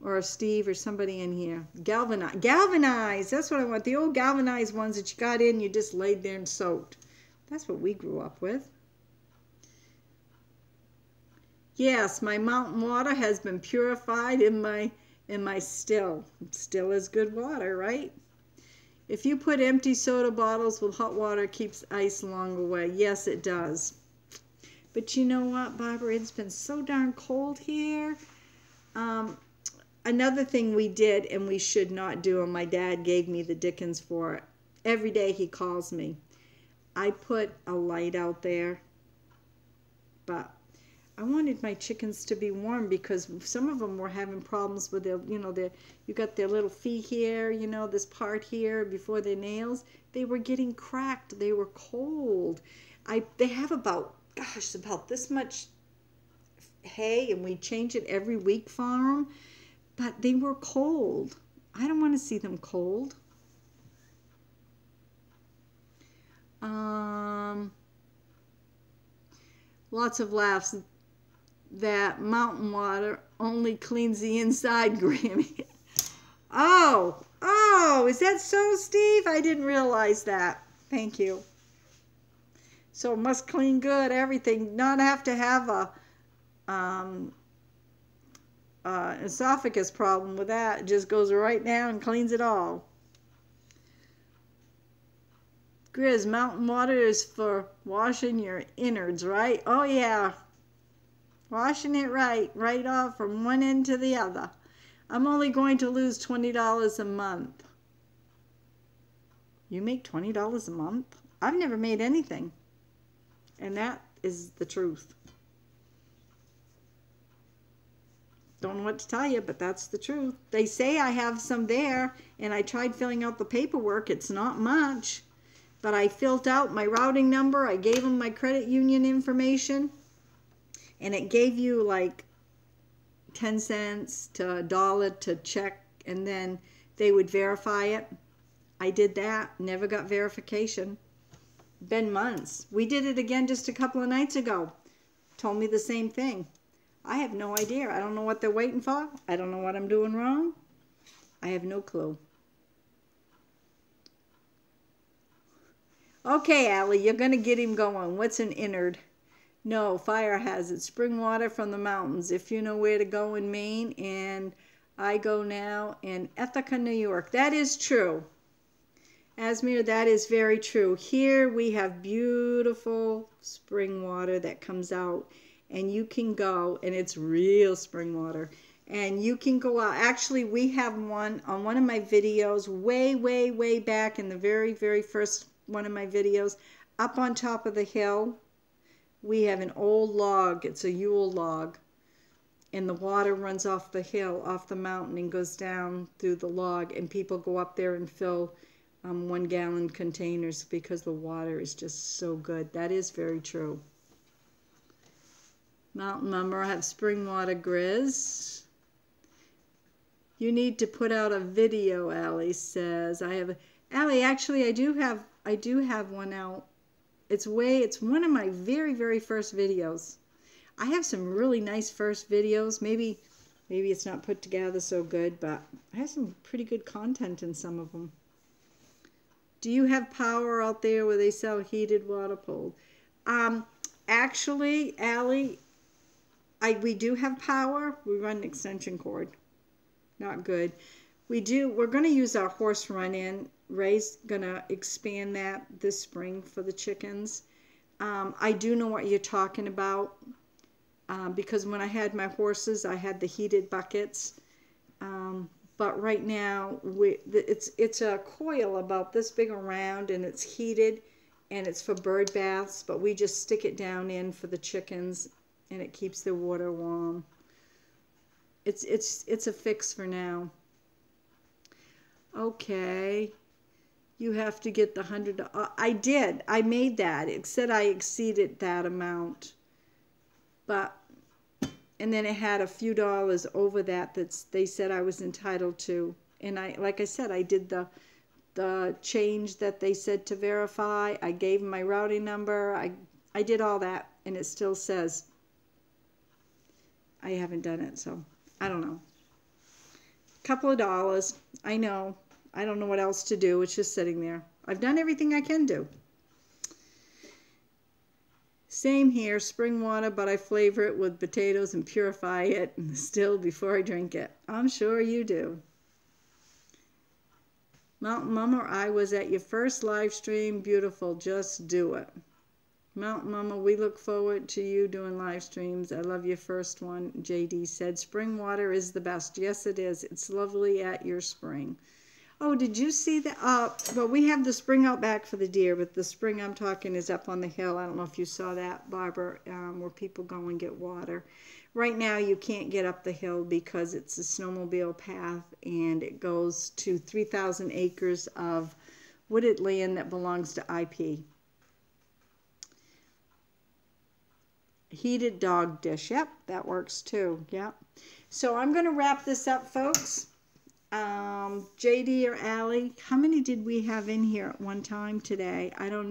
or Steve or somebody in here. Galvanized, that's what I want. The old galvanized ones that you got in, you just laid there and soaked. That's what we grew up with. Yes, my mountain water has been purified in my still. Still is good water, right? If you put empty soda bottles with hot water, it keeps ice long away. Yes, it does. But you know what, Barbara? It's been so darn cold here. Another thing we did, and we should not do, and my dad gave me the dickens for it. Every day he calls me. I put a light out there, but I wanted my chickens to be warm because some of them were having problems with their, you got their little feet here, this part here before their nails. They were getting cracked. They were cold. They have about this much hay, and we change it every week for them, but they were cold. I don't want to see them cold. Lots of laughs. That mountain water only cleans the inside, Grammy. Oh, is that so, Steve? I didn't realize that. Thank you. So it must clean good, everything. Not have to have a esophagus problem with that. It just goes right down and cleans it all. Grizz, mountain water is for washing your innards, right? Oh, yeah. Washing it right off from one end to the other. I'm only going to lose $20 a month. You make $20 a month? I've never made anything. And that is the truth. Don't know what to tell you, but that's the truth. They say I have some there, and I tried filling out the paperwork. It's not much. But I filled out my routing number. I gave them my credit union information. And it gave you like 10 cents to $1 to check, and then they would verify it. I did that, never got verification. Been months. We did it again just a couple of nights ago. Told me the same thing. I have no idea. I don't know what they're waiting for. I don't know what I'm doing wrong. I have no clue. Okay, Allie, you're going to get him going. What's an innard? No, fire hazard. Spring water from the mountains. If you know where to go in Maine, and I go now in Ithaca, New York. That is true. Asmir, that is very true. Here we have beautiful spring water that comes out, and you can go, and it's real spring water. And you can go out. Actually, we have one on one of my videos way back in the very first one of my videos. Up on top of the hill, we have an old log. It's a Yule log. And the water runs off the hill, off the mountain, and goes down through the log. And people go up there and fill 1-gallon containers because the water is just so good. That is very true. Mountain Mama, I have spring water, Grizz. You need to put out a video, Allie says. Allie, actually, I do have one out. It's one of my very first videos. I have some really nice first videos. Maybe it's not put together so good, but I have some pretty good content in some of them. Do you have power out there where they sell heated water pulled? Actually, Allie, we do have power. We run an extension cord. Not good. We're going to use our horse run-in. Ray's going to expand that this spring for the chickens. I do know what you're talking about because when I had my horses, I had the heated buckets. But right now, it's a coil about this big around, and it's heated, and it's for bird baths, but we just stick it down in for the chickens, and it keeps their water warm. It's a fix for now. Okay. You have to get the $100. I did. I made that. It said I exceeded that amount. And then it had a few dollars over that they said I was entitled to. And like I said, I did the change that they said to verify. I gave them my routing number. I did all that, and it still says I haven't done it, so I don't know. Couple of dollars. I know. I don't know what else to do. It's just sitting there. I've done everything I can do. Same here, spring water, but I flavor it with potatoes and purify it still before I drink it. I'm sure you do. Mountain Mama, I was at your first live stream. Beautiful. Just do it. Mountain Mama, we look forward to you doing live streams. I love your first one. JD said, spring water is the best. Yes, it is. It's lovely at your spring. Oh, did you see that? Well, we have the spring out back for the deer, but the spring I'm talking is up on the hill. I don't know if you saw that, Barbara, where people go and get water. Right now, you can't get up the hill because it's a snowmobile path, and it goes to 3,000 acres of wooded land that belongs to IP. Heated dog dish. Yep, that works too. Yep. So I'm going to wrap this up, folks. JD or Allie, how many did we have in here at one time today? I don't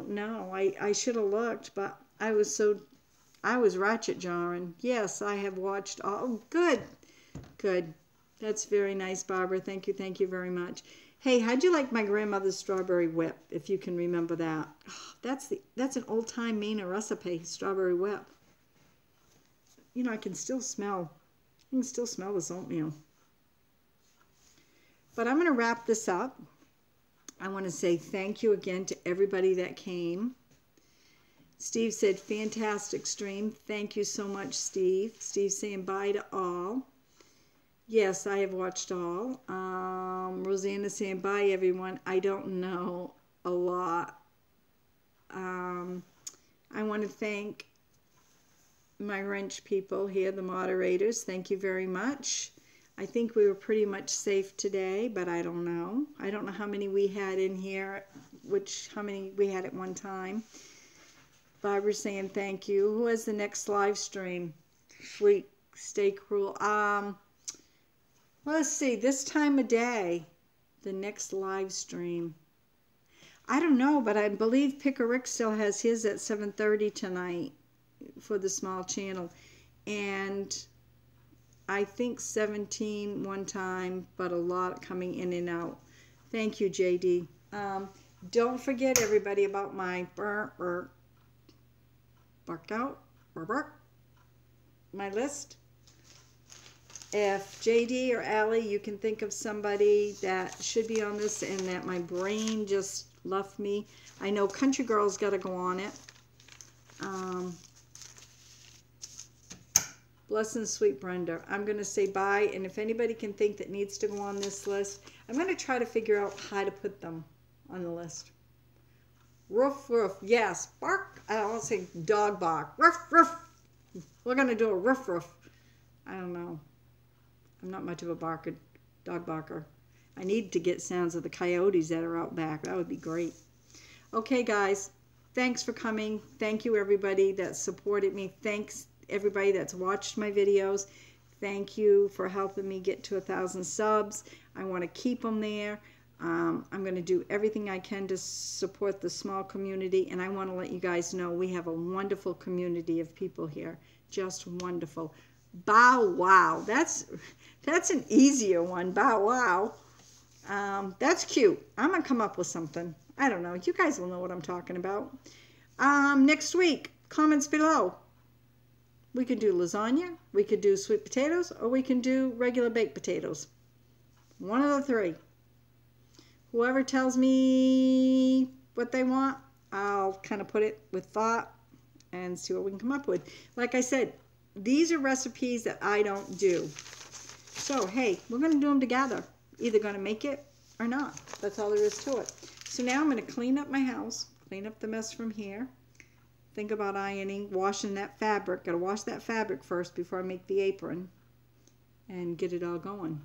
know. I should have looked, but I was ratchet jawing. Yes, I have watched all. Good. That's very nice, Barbara. Thank you very much. Hey, how'd you like my grandmother's strawberry whip, if you can remember that? Oh, that's an old-time Maine recipe, strawberry whip. You know, I can still smell this oatmeal. But I'm going to wrap this up. I want to say thank you again to everybody that came. Steve said, fantastic stream. Thank you so much, Steve. Steve's saying bye to all. Yes, I have watched all. Rosanna saying bye, everyone. I don't know a lot. I want to thank my wrench people here, the moderators. Thank you very much. I think we were pretty much safe today, but I don't know. I don't know how many we had in here, how many we had at one time. Barbara's saying thank you. Who has the next live stream? Sweet, stay cruel. Let's see, this time of day, the next live stream. I don't know, but I believe Pickerick still has his at 7:30 tonight for the small channel. And I think 17 one time, but a lot coming in and out. Thank you, JD. Don't forget, everybody, about my my list. If JD or Allie, you can think of somebody that should be on this and that my brain just left me. I know Country Girl's got to go on it. Blessing Sweet Brenda. I'm going to say bye, and if anybody can think that needs to go on this list, I'm going to try to figure out how to put them on the list. Roof, roof. Yes. Bark. I don't want to say dog bark. Roof, roof. We're going to do a roof, roof. I don't know. I'm not much of a dog barker. I need to get sounds of the coyotes that are out back. That would be great. Okay, guys. Thanks for coming. Thank you, everybody that supported me. Thanks, everybody that's watched my videos. Thank you for helping me get to 1,000 subs. I want to keep them there. I'm going to do everything I can to support the small community, and I want to let you guys know we have a wonderful community of people here. Just wonderful. Bow wow. That's an easier one. Bow wow. That's cute. I'm going to come up with something. I don't know. You guys will know what I'm talking about. Next week, comments below. We could do lasagna, we could do sweet potatoes, or we can do regular baked potatoes. One of the three. Whoever tells me what they want, I'll kind of put it with thought and see what we can come up with. Like I said, these are recipes that I don't do. So, hey, we're going to do them together. Either going to make it or not. That's all there is to it. So now I'm going to clean up my house, clean up the mess from here. Think about ironing, washing that fabric. Got to wash that fabric first before I make the apron and get it all going.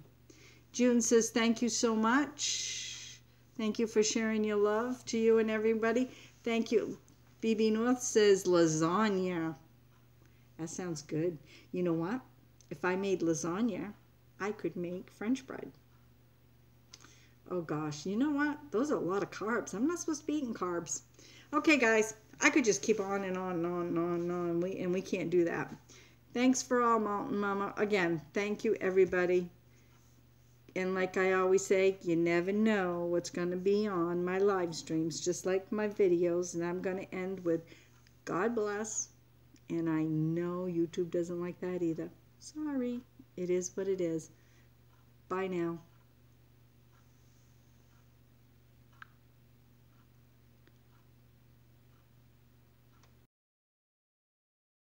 June says, thank you so much. Thank you for sharing your love to you and everybody. Thank you. BB North says lasagna. That sounds good. You know what? If I made lasagna, I could make French bread. Oh gosh, you know what? Those are a lot of carbs. I'm not supposed to be eating carbs. Okay, guys. I could just keep on and on and on and on and on, and we can't do that. Thanks for all, Mountain Mama. Again, thank you, everybody. And like I always say, you never know what's going to be on my live streams, just like my videos. And I'm going to end with God bless. And I know YouTube doesn't like that either. Sorry. It is what it is. Bye now.